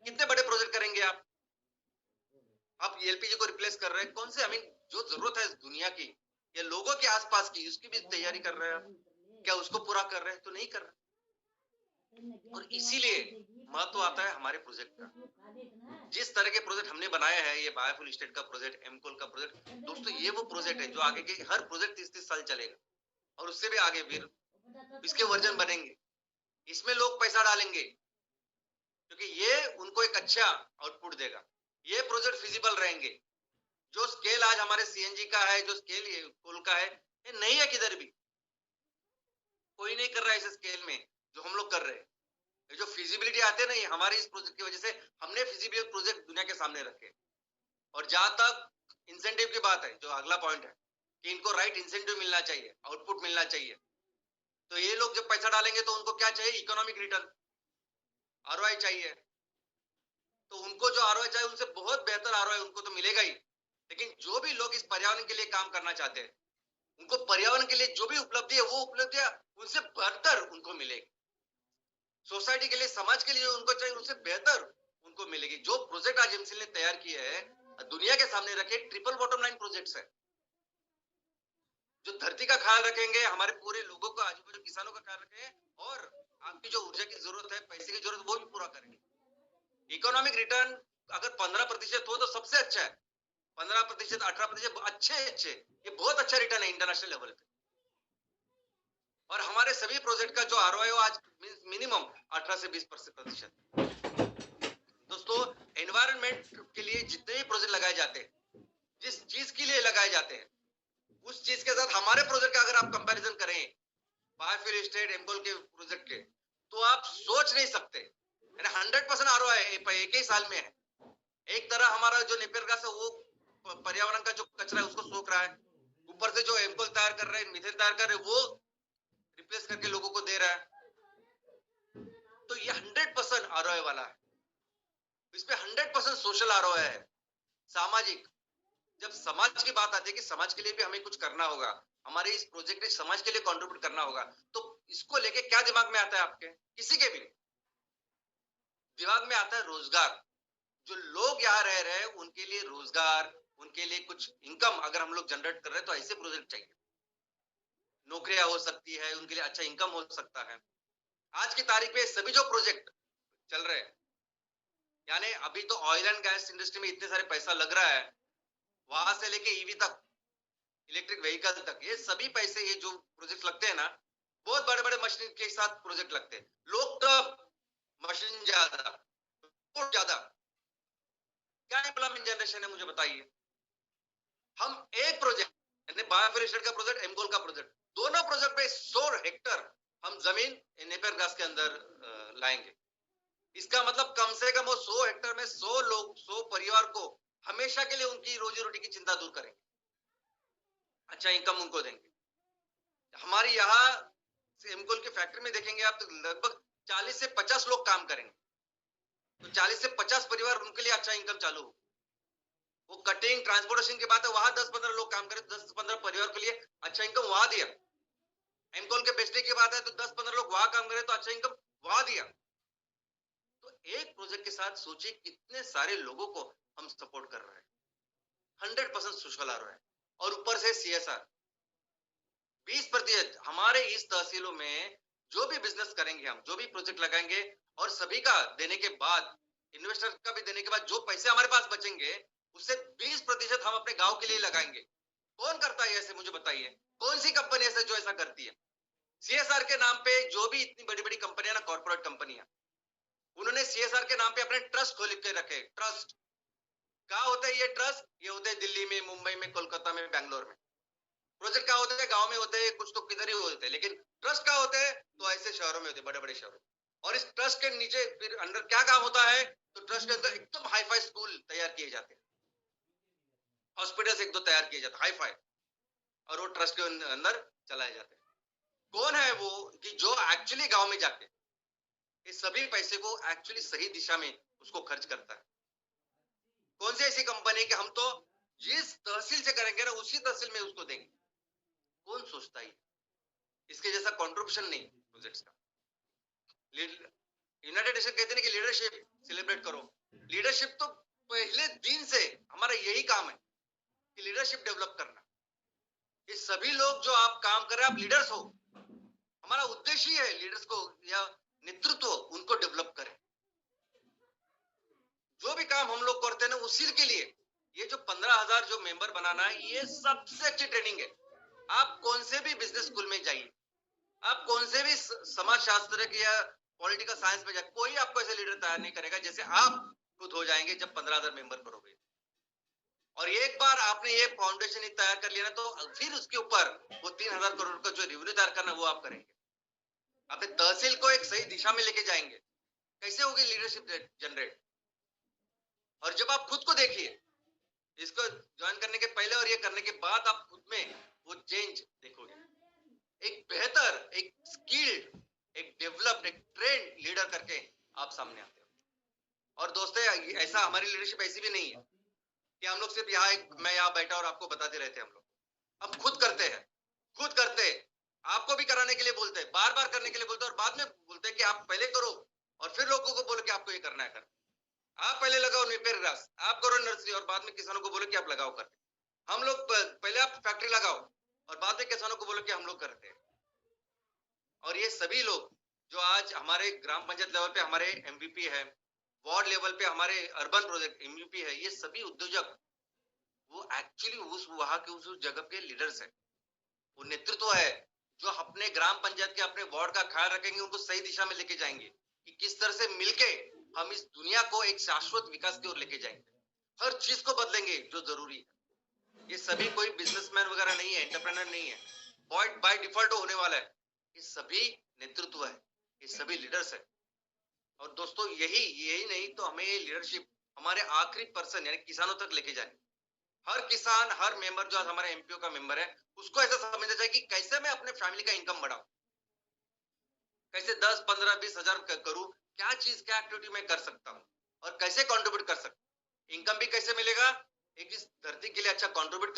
कितने बड़े प्रोजेक्ट करेंगे आप एलपीजी को रिप्लेस कर रहे हैं, कौन से, आई मीन जो जरूरत है दुनिया की या लोगों के आसपास की, उसकी भी तैयारी कर रहे हैं आप, क्या उसको पूरा कर रहे हैं? तो नहीं कर रहे। और इसीलिए महत्व आता है हमारे प्रोजेक्ट का। जिस तरह के प्रोजेक्ट हमने बनाया है, ये बायोफ्यूल स्टेट का प्रोजेक्ट, एमकोल का प्रोजेक्ट, दोस्तों ये वो प्रोजेक्ट है जो आगे के हर प्रोजेक्ट 30-30 साल चलेगा और उससे भी आगे फिर इसके वर्जन बनेंगे, इसमें लोग पैसा डालेंगे क्योंकि ये उनको एक अच्छा आउटपुट देगा। ये प्रोजेक्ट फिजिबल रहेंगे। जो स्केल आज हमारे सीएनजी का है, जो स्केल ये कोल का है, ये नहीं है किधर भी, कोई नहीं कर रहा है इस स्केल में जो हम लोग कर रहे हैं। जो फिजिबिलिटी आते हैं ना, ये हमारे इस प्रोजेक्ट की वजह से हमने फिजिबिलिटी प्रोजेक्ट दुनिया के सामने रखे। और जहां तक इंसेंटिव की बात है, जो अगला पॉइंट है कि इनको राइट इंसेंटिव मिलना चाहिए, आउटपुट मिलना चाहिए, तो ये लोग जब पैसा डालेंगे तो उनको क्या चाहिए? इकोनॉमिक रिटर्न, आरओआई चाहिए। तो उनको जो आरओआई चाहिए, उनसे बहुत बेहतर आरओआई उनको तो मिलेगा ही, लेकिन जो भी लोग इस पर्यावरण के लिए काम करना चाहते हैं, उनको पर्यावरण के लिए जो भी उपलब्धि है, वो उपलब्धियां उनसे बेहतर उनको मिलेगी। सोसाइटी के लिए, समाज के लिए उनको चाहिए, उनसे बेहतर उनको मिलेगी। जो प्रोजेक्ट आज एमसीएल ने तैयार किए हैं, दुनिया के सामने रखे, ट्रिपल बॉटम लाइन प्रोजेक्ट्स है जो धरती का ख्याल रखेंगे, हमारे पूरे लोगों का, आजू बाजू किसानों का ख्याल रखेंगे, और आपकी जो ऊर्जा की जरूरत है, पैसे की जरूरत, वो भी पूरा करेंगे। इकोनॉमिक रिटर्न अगर 15% हो तो सबसे अच्छा है। 15%, 18%, अच्छे, ये बहुत अच्छा रिटर्न है इंटरनेशनल लेवल पे। और हमारे सभी प्रोजेक्ट का जो आरओआई हो आज मिनिमम 18 से 20%। दोस्तों, एनवायरनमेंट के लिए जितने भी प्रोजेक्ट लगाए जाते हैं, जिस चीज के लिए लगाए जाते हैं, उस चीज के साथ हमारे प्रोजेक्ट का अगर आप कंपैरिजन करें बायोफ्यूल स्टेट एमकोल के प्रोजेक्ट के, तो आप सोच नहीं सकते। 100% आरओआई एक ही साल में है। एक तरह हमारा जो नेपियर गैस है, वो पर्यावरण का जो कचरा है उसको सोख रहा है, ऊपर से जो एमकोल तैयार कर रहे हैं, मीथेन तैयार कर रहे हैं, वो रिप्लेस करके लोगों को दे रहा है। तो ये 100% आरओआई वाला है। इसमें 100% सोशल आरओआई है, सामाजिक। जब समाज की बात आती है कि समाज के लिए भी हमें कुछ करना होगा, हमारे इस प्रोजेक्ट में समाज के लिए कंट्रीब्यूट करना होगा, तो इसको लेके क्या दिमाग में आता है आपके? किसी के भी दिमाग में आता है रोजगार। जो लोग यहाँ रह रहे हैं उनके लिए रोजगार, उनके लिए कुछ इनकम अगर हम लोग जनरेट कर रहे हैं, तो ऐसे प्रोजेक्ट चाहिए। नौकरियां हो सकती है, उनके लिए अच्छा इनकम हो सकता है। आज की तारीख में सभी जो प्रोजेक्ट चल रहे हैं, यानी अभी तो ऑयल एंड गैस इंडस्ट्री में इतने सारे पैसा लग रहा है, वहां से लेके ईवी तक, इलेक्ट्रिक व्हीकल तक, ये सभी पैसे, ये जो प्रोजेक्ट लगते हैं ना, बहुत बड़े बड़े मशीन के साथ प्रोजेक्ट लगते हैं। लोग कम, मशीन ज्यादा, ज्यादा। क्या एम्प्लॉयमेंट जनरेशन है, मुझे बताइए। हम एक प्रोजेक्ट, यानी बायोफ्यूल स्टेट का प्रोजेक्ट, एमकोल का प्रोजेक्ट, दोनों प्रोजेक्ट में 100 हेक्टर हम जमीन नेपियर ग्रास के अंदर लाएंगे। इसका मतलब कम से कम वो 100 हेक्टर में 100 लोग, 100 परिवार को हमेशा के लिए उनकी रोजी रोटी की चिंता दूर करेंगे, अच्छा इनकम उनको देंगे। हमारी यहाँ एमकोल की फैक्ट्री में देखेंगे आप, तो लगभग 40 से 50 लोग काम करेंगे, तो 40 से 50 परिवार, उनके लिए अच्छा इनकम चालू हो। वो कटिंग, ट्रांसपोर्टेशन की बात है, वहां 10-15 लोग काम करें, 10-15 परिवार के लिए अच्छा इनकम वहां दिया। एमकोल के बेचने की बात है तो 10-15 लोग वहां काम करें तो अच्छा इनकम वहां दिया। तो एक प्रोजेक्ट के साथ सोचिए कितने सारे लोगों को हम सपोर्ट कर रहे हैं। 100% सोशल आ रहा है, और ऊपर से सीएसआर 20%। हमारे इस तहसीलों में जो भी बिजनेस करेंगे, हम जो भी प्रोजेक्ट लगाएंगे, और सभी का देने के बाद, इन्वेस्टर का भी देने के बाद, जो पैसे हमारे पास बचेंगे उससे 20% हम अपने गांव के लिए लगाएंगे। कौन करता है ऐसे, मुझे बताइए। कौन सी कंपनी ऐसे जो ऐसा करती है? सीएसआर के नाम पे जो भी इतनी बड़ी बड़ी कंपनियां ना, कॉर्पोरेट कंपनियां, उन्होंने सीएसआर के नाम पे अपने ट्रस्ट खोल के रखे। ट्रस्ट कहाँ होता है? ये ट्रस्ट ये होते हैं दिल्ली में, मुंबई में, कोलकाता में, बैंगलोर में। प्रोजेक्ट क्या होते हैं, गांव में होते हैं, कुछ तो किधर ही होते हैं, लेकिन ट्रस्ट क्या होते हैं तो ऐसे शहरों में होते हैं, बड़े बड़े शहरों में। और इस ट्रस्ट के नीचे फिर अंदर क्या काम होता है, तो ट्रस्ट के अंदर एकदम हाई फाई स्कूल तैयार किए जाते हैं, हॉस्पिटल्स एक दो तैयार किए जाते हैं हाई फाई, और वो ट्रस्ट के अंदर चलाए जाते हैं। कौन है वो कि जो एक्चुअली गांव में जाके इस सभी पैसे को एक्चुअली सही दिशा में उसको खर्च करता है? कौन सी ऐसी कंपनी कि हम तो जिस तहसील से करेंगे ना उसी तहसील में उसको देंगे? कौन सोचता है? इसके जैसा कंट्रीब्यूशन नहीं प्रोजेक्ट्स का। यूनाइटेड नेशन कहते हैं कि लीडरशिप सेलिब्रेट करो। लीडरशिप तो पहले दिन से हमारा यही काम है कि लीडरशिप डेवलप करना। ये सभी लोग जो आप काम कर रहे हैं, आप लीडर्स हो। हमारा उद्देश्य ही है लीडर्स को या नेतृत्व उनको डेवलप करें। जो भी काम हम लोग करते हैं ना उसी के लिए ये जो 15,000 जो मेंबर बनाना है, ये सबसे अच्छी ट्रेनिंग है। आप कौन से भी बिजनेस स्कूल में जाइए, आप कौन से भी समाज शास्त्र के या पॉलिटिकल साइंस में जाए, कोई आपको ऐसे लीडर तैयार नहीं करेगा जैसे आप खुद हो जाएंगे जब 15,000 मेंबर करोगे। और एक बार आपने ये फाउंडेशन ही तैयार कर लिया ना, तो फिर उसके ऊपर वो 3,000 करोड़ का जो रेवेन्यू तैयार करना वो आप करेंगे। अपने तहसील को एक सही दिशा में लेके जाएंगे। कैसे होगी लीडरशिप जनरेट? और जब आप खुद को देखिए, इसको ज्वाइन करने के पहले और ये करने के बाद आप खुद में वो चेंज देखोगे। एक बेहतर, एक स्किल्ड, एक डेवलप्ड, एक ट्रेंड लीडर करके आप सामने आते हो। और दोस्तों, ऐसा हमारी लीडरशिप ऐसी भी नहीं है कि हम लोग सिर्फ यहाँ मैं यहाँ बैठा और आपको बताते रहते हैं। हम लोग अब खुद करते हैं, खुद करते हैं। आपको भी कराने के लिए बोलते हैं, बार बार करने के लिए बोलते हैं, और बाद में बोलते हैं कि आप पहले करो और फिर लोगों को बोलो कि आपको ये करना है। कर आप पहले लगाओ नेपियर ग्रास, आप करो नर्सरी और बाद में किसानों को बोलो कि आप लगाओ करके। हम लोग पहले आप फैक्ट्री लगाओ और बाद में किसानों को बोलो कि हम लोग करते हैं। और ये सभी लोग जो आज हमारे ग्राम पंचायत लेवल पे हमारे एमवीपी है, वार्ड लेवल पे हमारे अर्बन प्रोजेक्ट एमयूपी है, ये सभी उद्योजक वो एक्चुअली उस वहां के उस जगह के लीडर्स है। वो नेतृत्व है जो अपने ग्राम पंचायत के अपने वार्ड का ख्याल रखेंगे, उनको सही दिशा में लेके जाएंगे कि किस तरह से मिलके हम इस दुनिया को एक शाश्वत विकास की ओर लेके जाएंगे। हर चीज को बदलेंगे जो जरूरी है। ये सभी कोई बिजनेसमैन वगैरह नहीं है, एंटरप्रेन्योर नहीं है, बाय डिफॉल्ट होने वाला है। ये सभी नेतृत्व है, ये सभी लीडर्स है। और दोस्तों, यही नहीं तो हमें ये लीडरशिप हमारे आखिरी पर्सन यानी किसानों तक लेके जाए। हर किसान, हर मेंबर जो आज हमारे एमपीओ का मेंबर है, उसको ऐसा समझना चाहिए कि कैसे मैं अपने फैमिली का इनकम बढ़ाऊं, कैसे 10, 15, 20 हजार करूं, क्या चीज, क्या एक्टिविटी मैं कर सकता हूं और कैसे कंट्रीब्यूट कर सकता हूं। इनकम भी कैसे मिलेगा, एक इस धरती के लिए अच्छा कंट्रीब्यूट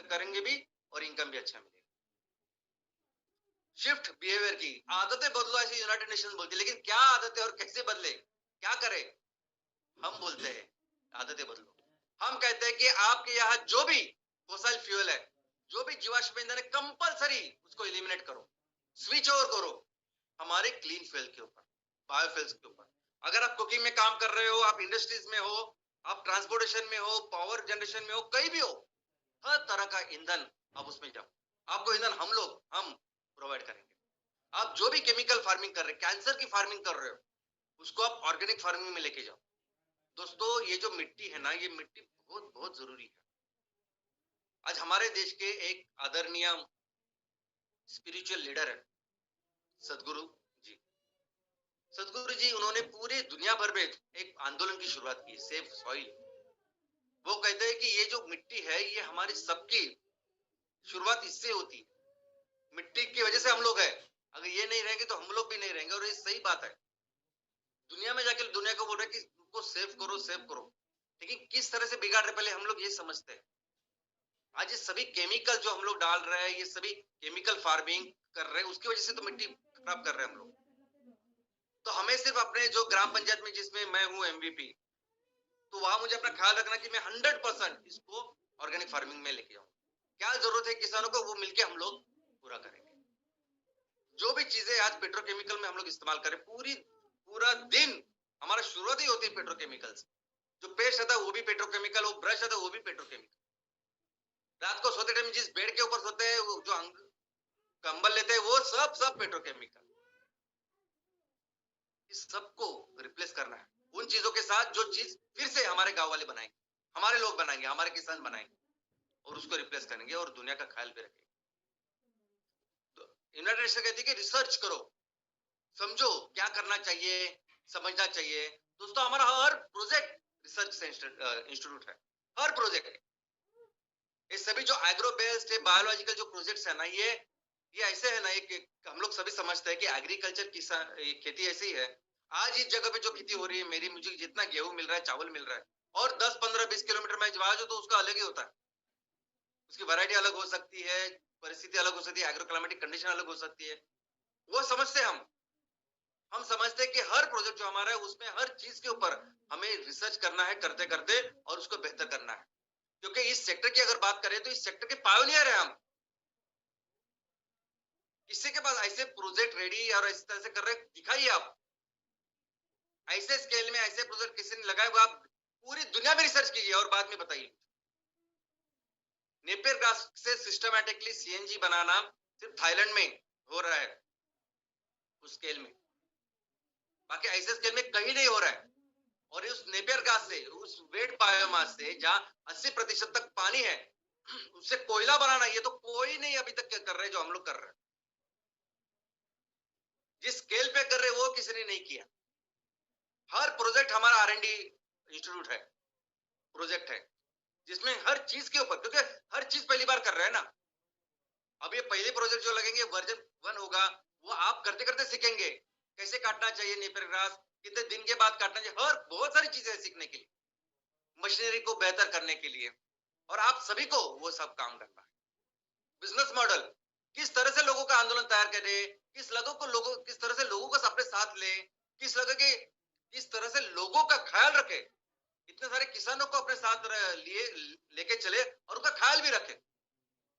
करेंगे भी और इनकम भी अच्छा मिलेगा। शिफ्ट बिहेवियर की आदतें बदलो, ऐसे यूनाइटेड नेशन बोलती है, लेकिन क्या आदतें और कैसे बदले, क्या करें? हम बोलते हैं आदतें बदलो। हम कहते हैं कि आपके यहाँ जो भी फॉसिल फ्यूल है, जो भी जीवाश्म ईंधन है, कंपलसरी उसको एलिमिनेट करो, स्विच ओवर करो हमारे क्लीन फ्यूल के ऊपर, बायोफ्यूल्स के ऊपर। अगर आप कुकिंग में काम कर रहे हो, आप इंडस्ट्रीज में हो, आप ट्रांसपोर्टेशन में हो, पावर जनरेशन में हो, कहीं भी हो, हर तरह का ईंधन आप उसमें जाओ। आपको ईंधन हम प्रोवाइड करेंगे। आप जो भी केमिकल फार्मिंग कर रहे हैं, कैंसर की फार्मिंग कर रहे हो, उसको आप ऑर्गेनिक फार्मिंग में लेके जाओ। दोस्तों, ये जो मिट्टी है ना, ये मिट्टी बहुत बहुत जरूरी है। आज हमारे देश के एक आदरणीय स्पिरिचुअल लीडर है सदगुरु जी। सदगुरु जी उन्होंने पूरे दुनिया भर में एक आंदोलन की शुरुआत की, सेव सॉइल। वो कहते हैं कि ये जो मिट्टी है, ये हमारी सबकी शुरुआत इससे होती है। मिट्टी की वजह से हम लोग हैं। अगर ये नहीं रहेंगे तो हम लोग भी नहीं रहेंगे। और ये सही बात है। दुनिया में जाके दुनिया को बोल रहे कि उनको सेव करो, सेव करो, लेकिन किस तरह से बिगाड़ रहे पहले हम लोग ये समझते हैं। आज ये सभी केमिकल जो हम लोग डाल रहे हैं, ये सभी केमिकल फार्मिंग कर रहे हैं, उसकी वजह से तो मिट्टी खराब कर रहे हैं हम लोग। तो हमें सिर्फ अपने जो ग्राम पंचायत में जिसमें मैं हूँ एमवीपी, तो वहां मुझे अपना ख्याल रखना कि मैं 100% इसको ऑर्गेनिक फार्मिंग में लेके जाऊँ। क्या जरूरत है किसानों को, वो मिलके हम लोग पूरा करेंगे। जो भी चीजें आज पेट्रोकेमिकल में हम लोग इस्तेमाल करें, पूरा दिन हमारा शुरुआत ही होती है पेट्रोकेमिकल से। जो पेस्ट रहता है वो भी पेट्रोकेमिकल, वो ब्रश रहता है वो भी पेट्रोकेमिकल। रात को सोते टाइम जिस बेड के ऊपर सोते हैं, वो जो कंबल लेते हैं, वो सब पेट्रोकेमिकल। इस सबको रिप्लेस करना है उन चीजों के साथ जो चीज फिर से हमारे गांव वाले बनाएंगे, हमारे लोग बनाएंगे, हमारे किसान बनाएंगे, और उसको रिप्लेस करेंगे और दुनिया का ख्याल भी रखेंगे। यूनाइटेड नेशन कहती है कि रिसर्च करो, समझो क्या करना चाहिए, समझना चाहिए। दोस्तों हमारा हर प्रोजेक्ट रिसर्च से इंस्टीट्यूट है, हर प्रोजेक्ट। ये सभी जो एग्रो बेस्ड है, बायोलॉजिकल जो प्रोजेक्ट्स है ना, ये ऐसे है ना, एक हम लोग सभी समझते हैं कि एग्रीकल्चर की खेती ऐसी है। आज इस जगह पे जो खेती हो रही है, मेरी मुझे जितना गेहूं मिल रहा है, चावल मिल रहा है, और 10 15 20 किलोमीटर में जवाब जो, तो उसका अलग ही होता है। उसकी वैरायटी अलग हो सकती है, परिस्थिति अलग हो सकती है, एग्रो क्लाइमेटिक कंडीशन अलग हो सकती है। वो समझते हैं हम समझते हैं कि हर प्रोजेक्ट जो हमारा है उसमें हर चीज के ऊपर हमें रिसर्च करना है, करते करते, और उसको बेहतर करना है। क्योंकि इस सेक्टर की अगर बात करें तो इस सेक्टर के पायोनियर है हम। किसी के पास ऐसे प्रोजेक्ट रेडी और इस तरह से कर रहे दिखाइए आप, ऐसे स्केल में ऐसे प्रोजेक्ट किसी ने लगाए हुए, आप पूरी दुनिया में रिसर्च कीजिए और बाद में बताइए। नेपियर ग्रास से सिस्टमैटिकली सीएनजी बनाना सिर्फ थाईलैंड में हो रहा है उस स्केल में, बाकी ऐसे स्केल में कहीं नहीं हो रहा है। और उस नेपियर घास से, उस वेट बायोमास से जहां 80% तक पानी है, उससे कोयला बनाना, ये तो कोई नहीं अभी तक कर रहे जो हम लोग कर रहे हैं। जिस स्केल पे कर रहे वो किसी ने नहीं किया। हर प्रोजेक्ट हमारा R&D इंस्टीट्यूट है, प्रोजेक्ट है, जिसमें हर चीज के ऊपर, क्योंकि हर चीज पहली बार कर रहे हैं ना। अब ये पहले प्रोजेक्ट जो लगेंगे वर्जन 1 होगा, वो आप करते करते सीखेंगे कैसे काटना चाहिए नेपियर ग्रास, कितने दिन के बाद काटना चाहिए, हर बहुत सारी चीजें हैं सीखने के लिए, मशीनरी को बेहतर करने के लिए। और आप सभी को वो सब काम करना है। बिजनेस मॉडल, किस तरह से लोगों का आंदोलन तैयार करे, किस तरह से लोगों को अपने साथ ले, किस तरह से लोगों का ख्याल रखे, इतने सारे किसानों को अपने साथ लिए लेके चले और उनका ख्याल भी रखे।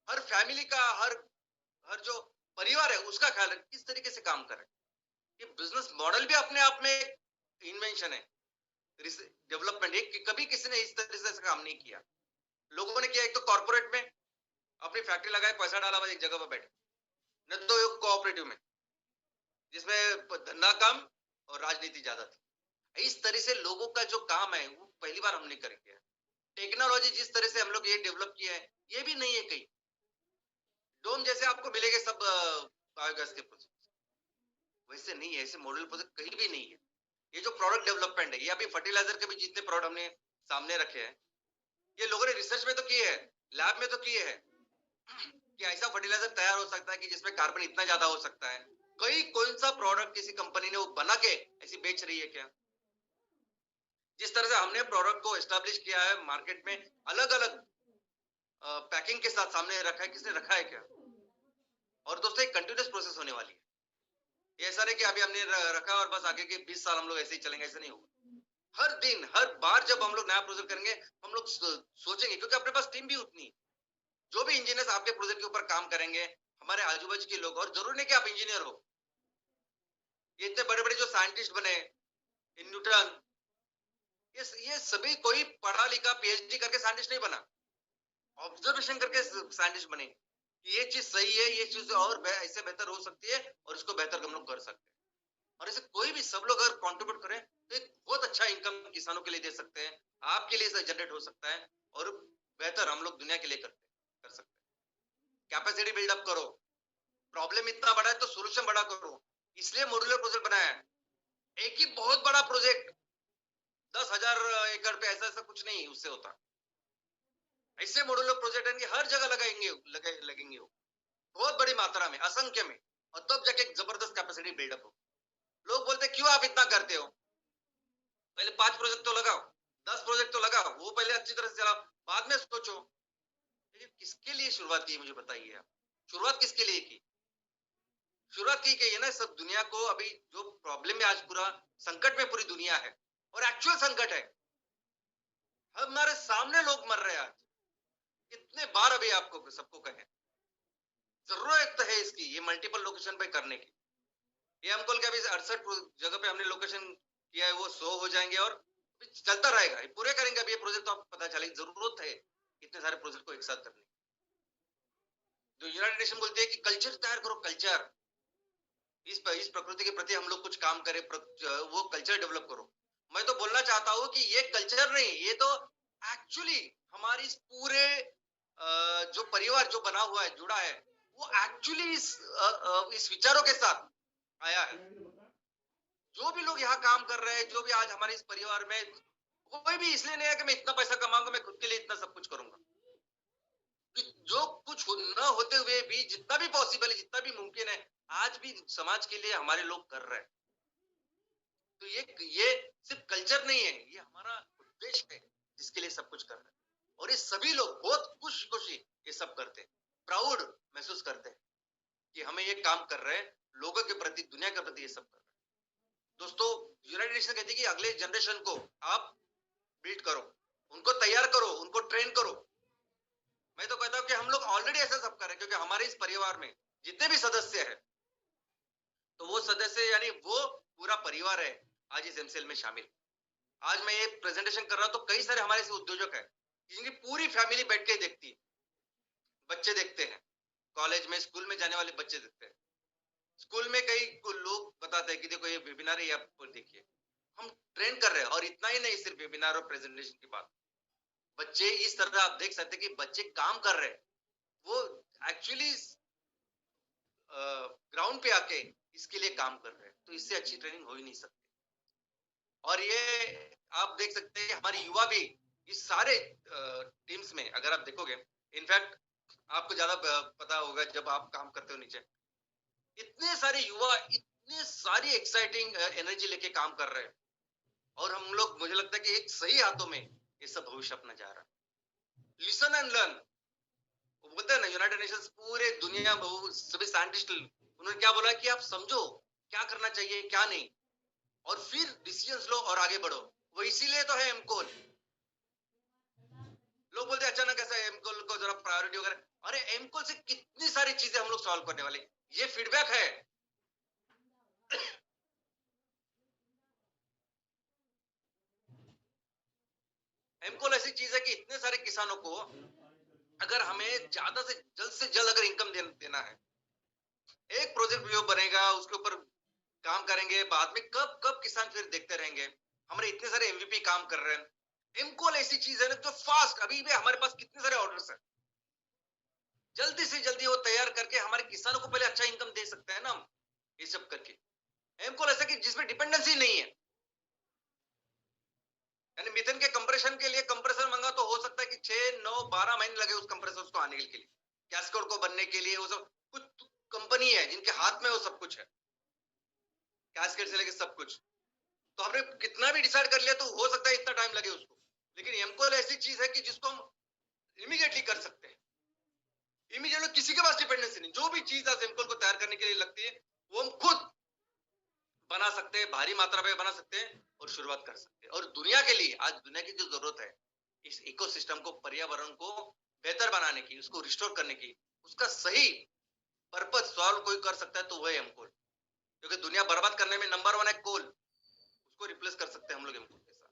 हर फैमिली का, हर जो परिवार है उसका ख्याल रखे, किस तरीके से काम करे। ये बिजनेस मॉडल भी अपने आप में एक इन्वेंशन है, डेवलपमेंट है कि कभी किसी ने इस तरह से काम नहीं किया। लोगों ने किया, एक तो कॉर्पोरेट में अपनी फैक्ट्री लगाए, पैसा डाला, बस एक जगह पर बैठे, न तो कोऑपरेटिव में जिसमें धंधा कम और राजनीति ज्यादा थी। इस तरह से लोगों का जो काम है वो पहली बार हमने करके, टेक्नोलॉजी जिस तरह से हम लोग ये डेवलप किया है, ये भी नहीं है कहीं। डोम जैसे आपको मिलेंगे सब बायोगैस के प्रोजेक्ट, वैसे नहीं है, ऐसे मॉडल प्रोजेक्ट कहीं भी नहीं है। ये जो प्रोडक्ट डेवलपमेंट है, ये अभी फर्टिलाइजर के भी जितने प्रोडक्ट हमने सामने रखे हैं, ये लोगों ने रिसर्च में तो किए हैं, लैब में तो किए हैं कि ऐसा फर्टिलाइजर तैयार हो सकता है कि जिसमें कार्बन इतना ज्यादा हो सकता है। कौन सा प्रोडक्ट किसी कंपनी ने वो बना के ऐसी बेच रही है क्या? जिस तरह से हमने प्रोडक्ट को एस्टेब्लिश किया है मार्केट में, अलग अलग पैकिंग के साथ सामने रखा है, किसने रखा है क्या? और दोस्तों एक कंटिन्यूस प्रोसेस होने वाली है, ये ऐसा नहीं कि अभी हमने रखा और बस आगे के 20 साल हम लोग ऐसे ही चलेंगे, ऐसा नहीं होगा। हर दिन, हर बार जब हम लोग नया प्रोजेक्ट करेंगे, हम लोग सोचेंगे, क्योंकि अपने पास टीम भी उतनी, जो भी इंजीनियर्स आपके प्रोजेक्ट के ऊपर काम करेंगे, हमारे आजू बाजू के लोग, और जरूरी नहीं कि आप इंजीनियर हो, ये इतने बड़े बड़े जो साइंटिस्ट बने इन न्यूटन, ये सभी कोई पढ़ा लिखा PhD करके साइंटिस्ट नहीं बना, ऑब्जर्वेशन करके साइंटिस्ट बने। ये चीज सही है, ये चीज और ऐसे बेहतर हो सकती है, और इसको बेहतर हम लोग कर सकते हैं। और ऐसे कोई भी सब लोग अगर कंट्रीब्यूट करें तो एक बहुत अच्छा इनकम किसानों के लिए दे सकते हैं, आपके लिए जनरेट हो सकता है, और बेहतर हम लोग दुनिया के लिए कर सकते हैं। कैपेसिटी बिल्डअप करो, प्रॉब्लम इतना बड़ा है तो सोल्यूशन बड़ा करो, इसलिए मॉड्यूलर प्रोजेक्ट बनाया है। एक ही बहुत बड़ा प्रोजेक्ट 10,000 एकड़ पे ऐसा कुछ नहीं उससे होता। ऐसे मॉड्यूलर प्रोजेक्ट है हर जगह लगेंगे वो, बहुत बड़ी मात्रा में, असंख्य में, और तब जाके एक जबरदस्त कैपेसिटी बिल्डअप हो। लोग बोलते क्यों आप इतना करते हो, पहले 5 प्रोजेक्ट तो लगाओ, 10 प्रोजेक्ट तो लगाओ, वो पहले अच्छी तरह से चलाओ, बाद में सोचो। लेकिन किसके लिए शुरुआत की मुझे बताइए आप, शुरुआत किसके लिए की? शुरुआत की गई है ना सब दुनिया को, अभी जो प्रॉब्लम है, आज पूरा संकट में पूरी दुनिया है, और एक्चुअल संकट है, हमारे सामने लोग मर रहे हैं आज। कितने बार अभी आपको सबको कहें, जरूरत है इसकी, ये मल्टीपल लोकेशन पे करने की। ये हमको क्या, अभी 68 जगह पे हमने लोकेशन किया है, वो 100 हो जाएंगे और चलता रहेगा, ये पूरे करेंगे। अभी ये प्रोजेक्ट तो आपको पता चले, जरूरत है इतने सारे प्रोजेक्ट को एक साथ करने। जो यूनाइटेड नेशन बोलती है कि कल्चर तैयार करो, कल्चर, इस प्रकृति के प्रति हम लोग कुछ काम करें, वो कल्चर डेवलप करो। मैं तो बोलना चाहता हूँ कि ये कल्चर नहीं, ये तो एक्चुअली हमारी इस पूरे जो परिवार जो बना हुआ है, जुड़ा है, वो एक्चुअली इस विचारों के साथ आया है। जो भी लोग यहाँ काम कर रहे हैं, जो भी आज हमारे इस परिवार में, कोई भी इसलिए नहीं है कि मैं इतना पैसा कमाऊंगा, मैं खुद के लिए इतना सब कुछ करूंगा। कि जो कुछ न होते हुए भी जितना भी पॉसिबल है, जितना भी मुमकिन है, आज भी समाज के लिए हमारे लोग कर रहे हैं। तो ये सिर्फ कल्चर नहीं है, ये हमारा उद्देश्य है जिसके लिए सब कुछ कर रहे हैं। और ये सभी लोग बहुत खुशी खुशी ये सब करते हैं, प्राउड महसूस करते हैं कि हमें ये काम कर रहे हैं, लोगों के प्रति, दुनिया के प्रति ये सब कर रहे हैं। दोस्तों, यूनाइटेड नेशन कहती है कि अगले जनरेशन को आप बिल्ड करो, उनको तैयार करो, उनको ट्रेन करो। मैं तो कहता हूँ कि हम लोग ऑलरेडी ऐसा सब कर रहे हैं, क्योंकि हमारे इस परिवार में जितने भी सदस्य हैं, तो वो सदस्य यानी वो पूरा परिवार है आज इस एमसीएल में शामिल। आज मैं ये प्रेजेंटेशन कर रहा हूं तो कई सारे हमारे ऐसे उद्योजक हैं जिनकी पूरी फैमिली बैठ के देखती है, बच्चे देखते हैं, कॉलेज में, स्कूल में जाने वाले बच्चे देखते हैं। स्कूल में कई लोग बताते हैं कि देखो ये वेबिनार है, आप देखिए। हम ट्रेन कर रहे हैं, और इतना ही नहीं, सिर्फ वेबिनार और प्रेजेंटेशन की बात, बच्चे इस तरह आप देख सकते हैं कि बच्चे काम कर रहे हैं, वो एक्चुअली ग्राउंड पे आके इसके लिए काम कर रहे हैं। तो इससे अच्छी ट्रेनिंग हो ही नहीं सकती। और ये आप देख सकते हैं हमारे युवा भी इस सारे टीम्स में, अगर आप देखोगे, इनफैक्ट आपको ज्यादा पता होगा जब आप काम करते हो नीचे, इतने सारे युवा इतने सारी एक्साइटिंग एनर्जी लेके काम कर रहे हैं। और हम लोग, मुझे लगता है कि एक सही हाथों में ये सब भविष्य अपना जा रहा है। लिसन एंड लर्न, वो बोलते हैं ना, यूनाइटेड नेशंस पूरे दुनिया में सभी साइंटिस्ट, उन्होंने क्या बोला कि आप समझो क्या करना चाहिए क्या नहीं, और फिर डिसीजंस लो और आगे बढ़ो। वो इसीलिए तो है एमकोल। लोग बोलते हैं अचानक ऐसा एमकोल को जरा प्रायोरिटी वगैरह, अरे एमकोल से कितनी सारी चीजें हम लोग सॉल्व करने वाले, ये फीडबैक है। एमकोल ऐसी चीज है कि इतने सारे किसानों को अगर हमें ज्यादा से जल्द अगर इनकम देना है, एक प्रोजेक्ट वीडियो बनेगा, उसके ऊपर काम करेंगे, बाद में कब कब किसान फिर देखते रहेंगे। हमारे इतने सारे एमवीपी काम कर रहे हैं। एमकोल ऐसी चीज है ना जो फास्ट, अभी भी हमारे पास कितने सारे ऑर्डर्स हैं, जल्दी से जल्दी वो तैयार करके हमारे किसानों को पहले अच्छा इनकम दे सकते हैं ना हम, ये सब करके। एमकोल ऐसा कि जिसमें डिपेंडेंसी नहीं है, यानी मिथेन के कंप्रेशन के लिए कंप्रेसर मंगा तो हो सकता है कि 6, 9, 12 महीने लगे उस कंप्रेसर को आने के लिए, कैस्केड को बनने के लिए। वो सब कुछ कंपनी है जिनके हाथ में वो सब कुछ है, कैस्केड से लेके सब कुछ। तो हमने कितना भी डिसाइड कर लिया तो हो सकता है इतना टाइम लगे उसको, लेकिन एमकोल ऐसी चीज है कि जिसको हम इमीडिएटली कर सकते हैं। इमीडिएटली किसी के पास डिपेंडेंसी नहीं, जो भी चीज आज एमकोल को तैयार करने के लिए लगती है वो हम खुद बना सकते हैं, भारी मात्रा में बना सकते हैं और शुरुआत कर सकते हैं। और दुनिया के लिए, आज दुनिया की जो जरूरत है इस इकोसिस्टम को, पर्यावरण को बेहतर बनाने की, उसको रिस्टोर करने की, उसका सही पर्पस सॉल्व कोई कर सकता है तो वह है एमकोल। क्योंकि दुनिया बर्बाद करने में नंबर 1 है कोल, उसको रिप्लेस कर सकते हैं हम लोग एमकोल के साथ।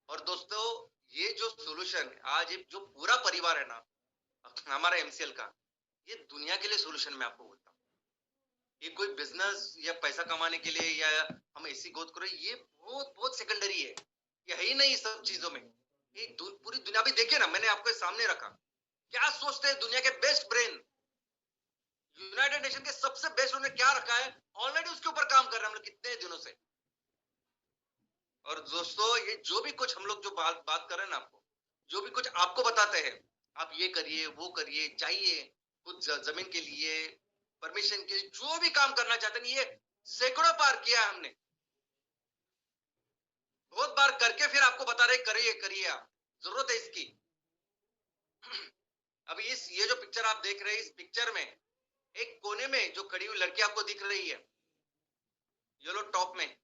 और दोस्तों, ये जो सोल्यूशन आज जो पूरा परिवार है ना हमारा एमसीएल का, ये दुनिया के लिए सोल्यूशन मैं आपको बोलता हूँ। ये कोई बिजनेस या पैसा कमाने के लिए या हम ऐसी गोद करो, ये बहुत बहुत सेकेंडरी है, ये है ही नहीं सब चीजों में। ये पूरी दुनिया भी देखिए ना, मैंने आपके सामने रखा, क्या सोचते हैं दुनिया के बेस्ट ब्रेन, यूनाइटेड नेशन के सबसे बेस्ट, उन्होंने क्या रखा है, ऑलरेडी उसके ऊपर काम कर रहे हैं हम लोग कितने दिनों से। और दोस्तों, ये जो भी कुछ हम लोग जो बात कर रहे हैं ना, आपको जो भी कुछ आपको बताते हैं, आप ये करिए वो करिए, चाहिए खुद जमीन के लिए परमिशन के लिए, जो भी काम करना चाहते हैं, ये सैकड़ों बार किया हमने, बहुत बार करके फिर आपको बता रहे करिए करिए, आप जरूरत है इसकी। अभी ये जो पिक्चर आप देख रहे हैं, इस पिक्चर में एक कोने में जो खड़ी हुई लड़की आपको दिख रही है, येलो टॉप में,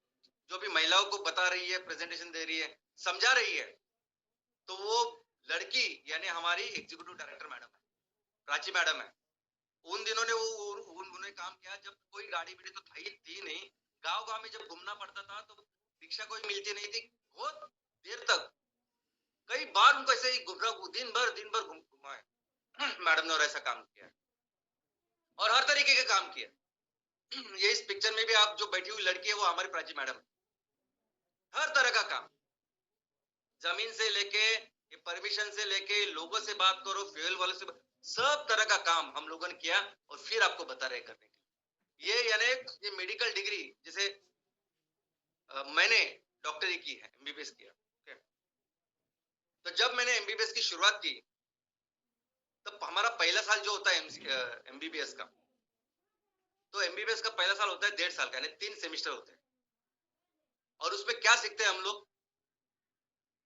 जो भी महिलाओं को बता रही है, प्रेजेंटेशन दे रही है, समझा रही है, तो वो लड़की यानी हमारी एग्जीक्यूटिव डायरेक्टर मैडम है, प्राची मैडम है। उन दिनों ने उन्होंने काम किया जब कोई गाड़ी बीड़ी तो थी नहीं, गांव गांव में जब घूमना पड़ता था तो रिक्शा कोई मिलती नहीं थी, बहुत देर तक कई बार उनको ऐसे ही दिन भर घुमा है मैडम ने, और ऐसा काम किया और हर तरीके के काम किया। ये इस पिक्चर में भी आप जो बैठी हुई लड़की है वो हमारी प्राची मैडम, हर तरह का काम, जमीन से लेके ये परमिशन से लेके लोगों से बात करो, फ्यूल वालों से सब तरह का काम हम लोगों ने किया और फिर आपको बता रहे करने के ये यानी ये मेडिकल डिग्री जैसे मैंने डॉक्टरी की है, एमबीबीएस किया। तो जब मैंने एमबीबीएस की शुरुआत की तब हमारा पहला साल जो होता है एमबीबीएस का, तो एमबीबीएस का पहला साल होता है 1.5 साल का, यानी 3 सेमिस्टर होते हैं। और उसमें क्या सीखते हैं हम लोग?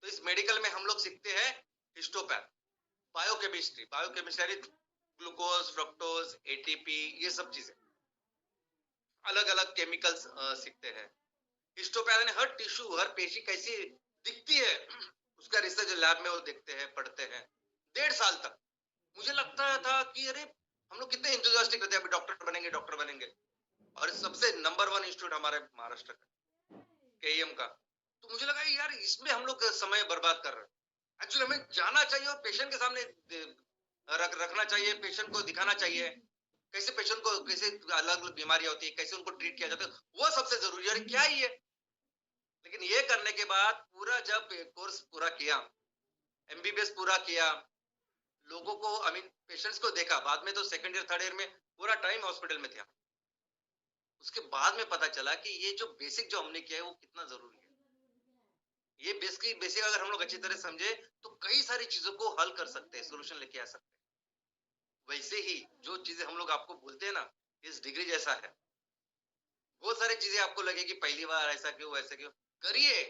तो इस मेडिकल में हम लोग सीखते हैं histopath, biochemistry, glucose, fructose, ATP, ये सब चीजें, अलग अलग केमिकल्स सीखते हैं। हिस्टोपैथ ने हर टिश्यू, हर पेशी कैसी दिखती है उसका रिसर्च लैब में वो देखते हैं, पढ़ते हैं 1.5 साल तक। मुझे लगता था कि अरे हम लोग कितने इंथुसियास्टिक रहते हैं, अभी डॉक्टर बनेंगे, डॉक्टर बनेंगे। और सबसे नंबर 1 इंस्टीट्यूट हमारे महाराष्ट्र का, केईएम का। तो मुझे लगा यार इसमें हम लोग समय बर्बाद कर रहे हैं। एक्चुअली हमें जाना चाहिए और पेशेंट के सामने रखना चाहिए, पेशेंट को दिखाना चाहिए कैसे पेशेंट को, कैसे अलग अलग बीमारियां होती है, कैसे उनको ट्रीट किया जाता है, वो सबसे जरूरी है। क्या ही है, लेकिन ये करने के बाद पूरा जब कोर्स पूरा किया, एमबीबीएस पूरा किया, लोगों को आई मीन पेशेंट्स को देखा, बाद में तो सेकंड ईयर थर्ड ईयर में पूरा टाइम हॉस्पिटल में था, उसके बाद में पता चला कि ये जो बेसिक जो हमने किया है वो कितना जरूरी है। ये बेसिक अगर हम लोग अच्छी तरह समझे तो कई सारी चीजों को हल कर सकते हैं, सोल्यूशन लेके आ सकते हैं। वैसे ही जो चीजें हम लोग आपको बोलते हैं ना, इस डिग्री जैसा है, बहुत सारी चीजें आपको लगेगी पहली बार ऐसा क्यों वैसा क्यों, करिए,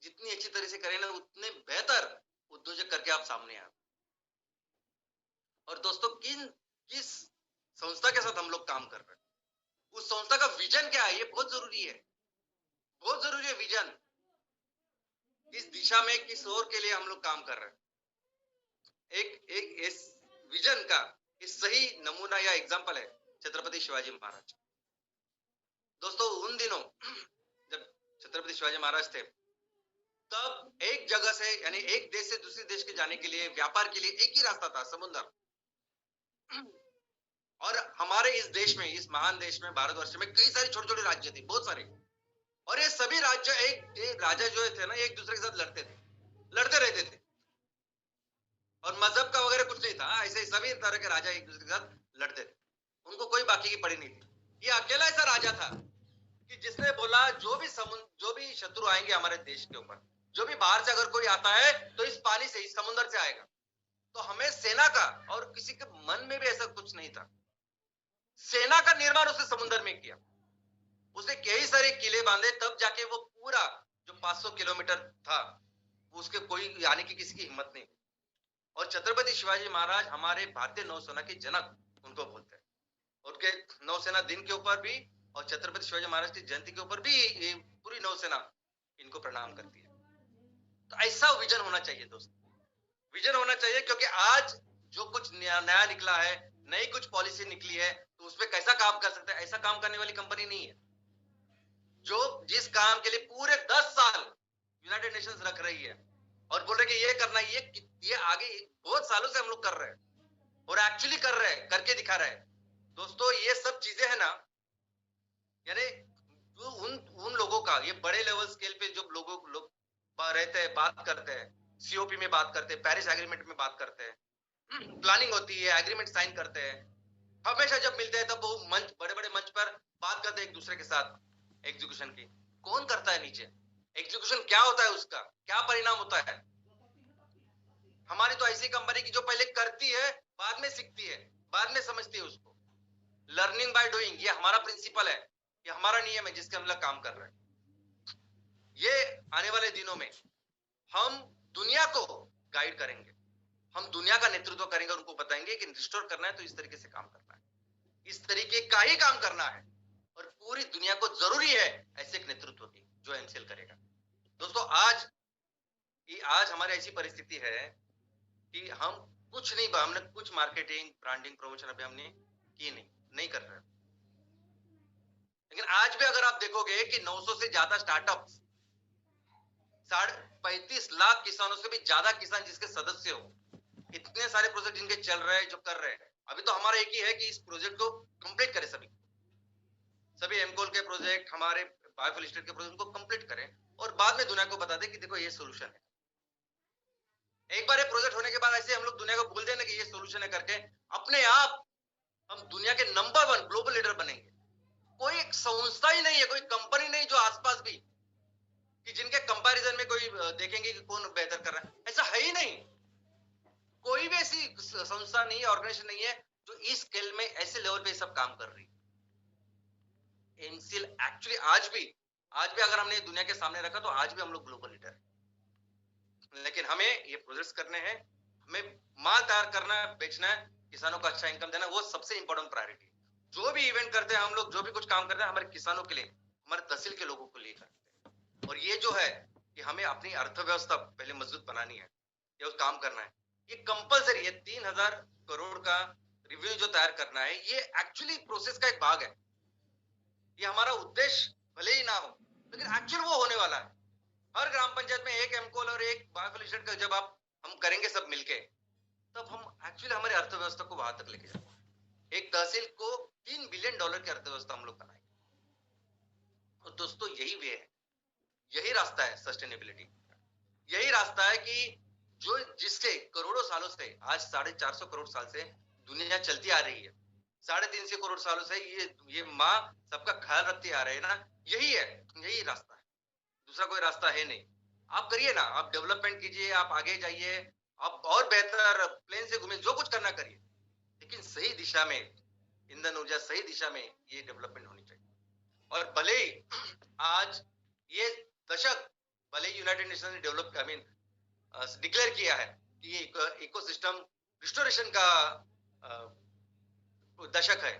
जितनी अच्छी तरह से करें ना उतने बेहतर उद्योजक करके आप सामने आए। और दोस्तों किस संस्था के साथ हम लोग काम कर रहे हैं, उस संस्था का विजन क्या है, ये बहुत जरूरी है, बहुत जरूरी है विजन। किस दिशा में, किस ओर के लिए हम लोग काम कर रहे हैं। एक इस विजन का इस सही नमूना या एग्जांपल है छत्रपति शिवाजी महाराज। दोस्तों उन दिनों जब छत्रपति शिवाजी महाराज थे, तब एक जगह से यानी एक देश से दूसरे देश के जाने के लिए, व्यापार के लिए एक ही रास्ता था, समुद्र। और हमारे इस देश में, इस महान देश में, भारतवर्ष में कई सारे छोटे छोटे राज्य थे, बहुत सारे। और ये सभी राज्य एक राजा जो थे ना, एक दूसरे के साथ लड़ते थे, लड़ते रहते थे। और मजहब का वगैरह कुछ नहीं था, ऐसे सभी तरह के राजा एक दूसरे के साथ लड़ते थे, उनको कोई बाकी की पड़ी नहीं थी। ये अकेला ऐसा राजा था कि जिसने बोला जो भी शत्रु आएंगे हमारे देश के ऊपर, जो भी बाहर से अगर कोई आता है तो इस पानी से, इस समुद्र से आएगा। तो हमें सेना का, और किसी के मन में भी ऐसा कुछ नहीं था, सेना का निर्माण उसने समुद्र में किया। उसने कई सारे किले बांधे, तब जाके वो पूरा जो 500 किलोमीटर था उसके कोई आने की किसी की हिम्मत नहीं। और छत्रपति शिवाजी महाराज हमारे भारतीय नौसेना के जनक उनको बोलते हैं। उनके नौसेना दिन के ऊपर भी और छत्रपति शिवाजी महाराज की जयंती के ऊपर भी ये पूरी नौसेना इनको प्रणाम करती है। तो ऐसा विजन होना चाहिए दोस्तों, विजन होना चाहिए, क्योंकि आज जो कुछ नया निकला है, नई कुछ पॉलिसी निकली है, तो उसमें कैसा काम कर सकते हैं, ऐसा काम करने वाली कंपनी नहीं है जो जिस काम के लिए पूरे 10 साल यूनाइटेड नेशंस रख रही है और बोल रहे कि ये करना, ये आगे बहुत सालों से हम लोग कर रहे हैं और एक्चुअली कर रहे हैं, करके दिखा रहे हैं। दोस्तों ये सब चीजें है ना, यानी जो उन लोगों का, ये बड़े लेवल स्केल पे जो लोग रहते हैं, बात करते हैं, सीओपी में बात करते हैं, पेरिस एग्रीमेंट में बात करते हैं, प्लानिंग होती है, एग्रीमेंट साइन करते हैं, हमेशा जब मिलते हैं तब वो मंच, बड़े बड़े मंच पर बात करते हैं एक दूसरे के साथ एग्जीक्यूशन की। कौन करता है नीचे एग्जीक्यूशन, क्या होता है, उसका क्या परिणाम होता है? हमारी तो ऐसी कंपनी की जो पहले करती है, बाद में सीखती है, बाद में समझती है उसको। लर्निंग बाय डूइंग, ये हमारा प्रिंसिपल है, ये हमारा नियम है जिसके हम लोग काम कर रहे हैं। ये आने वाले दिनों में हम दुनिया को गाइड करेंगे, हम दुनिया का नेतृत्व करेंगे, उनको बताएंगे कि रिस्टोर करना है तो इस तरीके से काम करना है, इस तरीके का ही काम करना है। और पूरी दुनिया को जरूरी है ऐसे एक नेतृत्व की जो एमसीएल करेगा। दोस्तों आज हमारी ऐसी परिस्थिति है कि हम कुछ नहीं, हमने कुछ मार्केटिंग, ब्रांडिंग, प्रमोशन अभी हमने की नहीं कर रहे। लेकिन आज भी अगर आप देखोगे कि 900 से ज्यादा स्टार्टअप, 35 लाख किसानों से भी ज्यादा किसान जिसके सदस्य हो, इतने सारे प्रोजेक्ट जिनके चल रहे हैं, जो कर रहे हैं। अभी तो हमारा एक ही है कि इस प्रोजेक्ट को कंप्लीट करें, सभी एमकोल के प्रोजेक्ट, हमारे बायोफुल स्टेट के प्रोजेक्ट को कंप्लीट करें और बाद में दुनिया को बता दें कि देखो ये सोल्यूशन है। एक बार ये प्रोजेक्ट होने के बाद ऐसे हम लोग दुनिया को बोल देना कि ये सोल्यूशन है करके, अपने आप हम दुनिया के नंबर 1 ग्लोबल लीडर बनेंगे। कोई एक संस्था ही नहीं है, कोई कंपनी नहीं जो आसपास भी कि जिनके कंपैरिजन में कोई देखेंगे कि कौन बेहतर कर रहा है, ऐसा है ही नहीं। कोई भी ऐसी संस्था नहीं है, ऑर्गेनाइजेशन नहीं है जो इस स्केल में ऐसे लेवल पे सब काम कर रही है। एमसीएल एक्चुअली आज भी अगर हमने दुनिया के सामने रखा तो आज भी हम लोग ग्लोबल लीडर है। लेकिन हमें ये प्रोजेक्ट्स करने हैं, हमें माल तैयार करना है, बेचना है, किसानों को अच्छा इनकम देना, वो सबसे इंपॉर्टेंट प्रायोरिटी। जो भी इवेंट करते हैं हम लोग, जो भी कुछ काम करते हैं, हमारे किसानों के लिए, हमारे तहसील के लोगों को लिए करते हैं। और ये जो है कि हमें अपनी अर्थव्यवस्था पहले मजबूत बनानी है, ये काम करना है, ये कंपलसरी है। 3,000 करोड़ का रिवेन्यू जो तैयार करना है, ये एक्चुअली प्रोसेस का एक भाग है। ये हमारा उद्देश्य भले ही ना हो, लेकिन एक्चुअल वो होने वाला है। हर ग्राम पंचायत में एक एमकोल और एक बायोफिल का जब हम करेंगे सब मिलके, तब हम एक्चुअली हमारी अर्थव्यवस्था को वहां तक लेके जाएंगे। एक तहसील को $3 बिलियन की अर्थव्यवस्था हम लोग बनाएंगे। और दोस्तों यही वे है, यही रास्ता है सस्टेनेबिलिटी। यही रास्ता है कि जो जिससे करोड़ों सालों से, आज 450 करोड़ साल से दुनिया चलती आ रही है, 350 करोड़ सालों से ये माँ सबका ख्याल रखती आ रही है ना, यही रास्ता है। दूसरा कोई रास्ता है नहीं। आप करिए ना, आप डेवलपमेंट कीजिए, आप आगे जाइए, आप और बेहतर प्लेन से घूमिए, जो कुछ करना करिए, लेकिन सही दिशा में ईंधन ऊर्जा, सही दिशा में ये डेवलपमेंट होनी चाहिए। और भले ही आज ये दशक, भले ही यूनाइटेड नेशन ने डेवलप आई मीन डिक्लेयर किया है कि ये इकोसिस्टम रिस्टोरेशन का दशक है,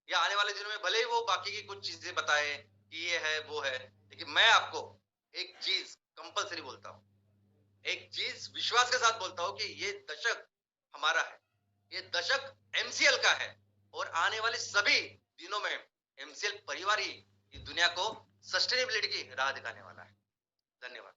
या आने वाले दिनों में भले ही वो बाकी की कुछ चीजें बताए कि ये है वो है, लेकिन मैं आपको एक चीज कंपलसरी बोलता हूँ, एक चीज विश्वास के साथ बोलता हूँ कि ये दशक हमारा है, ये दशक एमसीएल का है। और आने वाले सभी दिनों में एमसीएल परिवार ही इस दुनिया को सस्टेनेबिलिटी की राह दिखाने वाला है। धन्यवाद।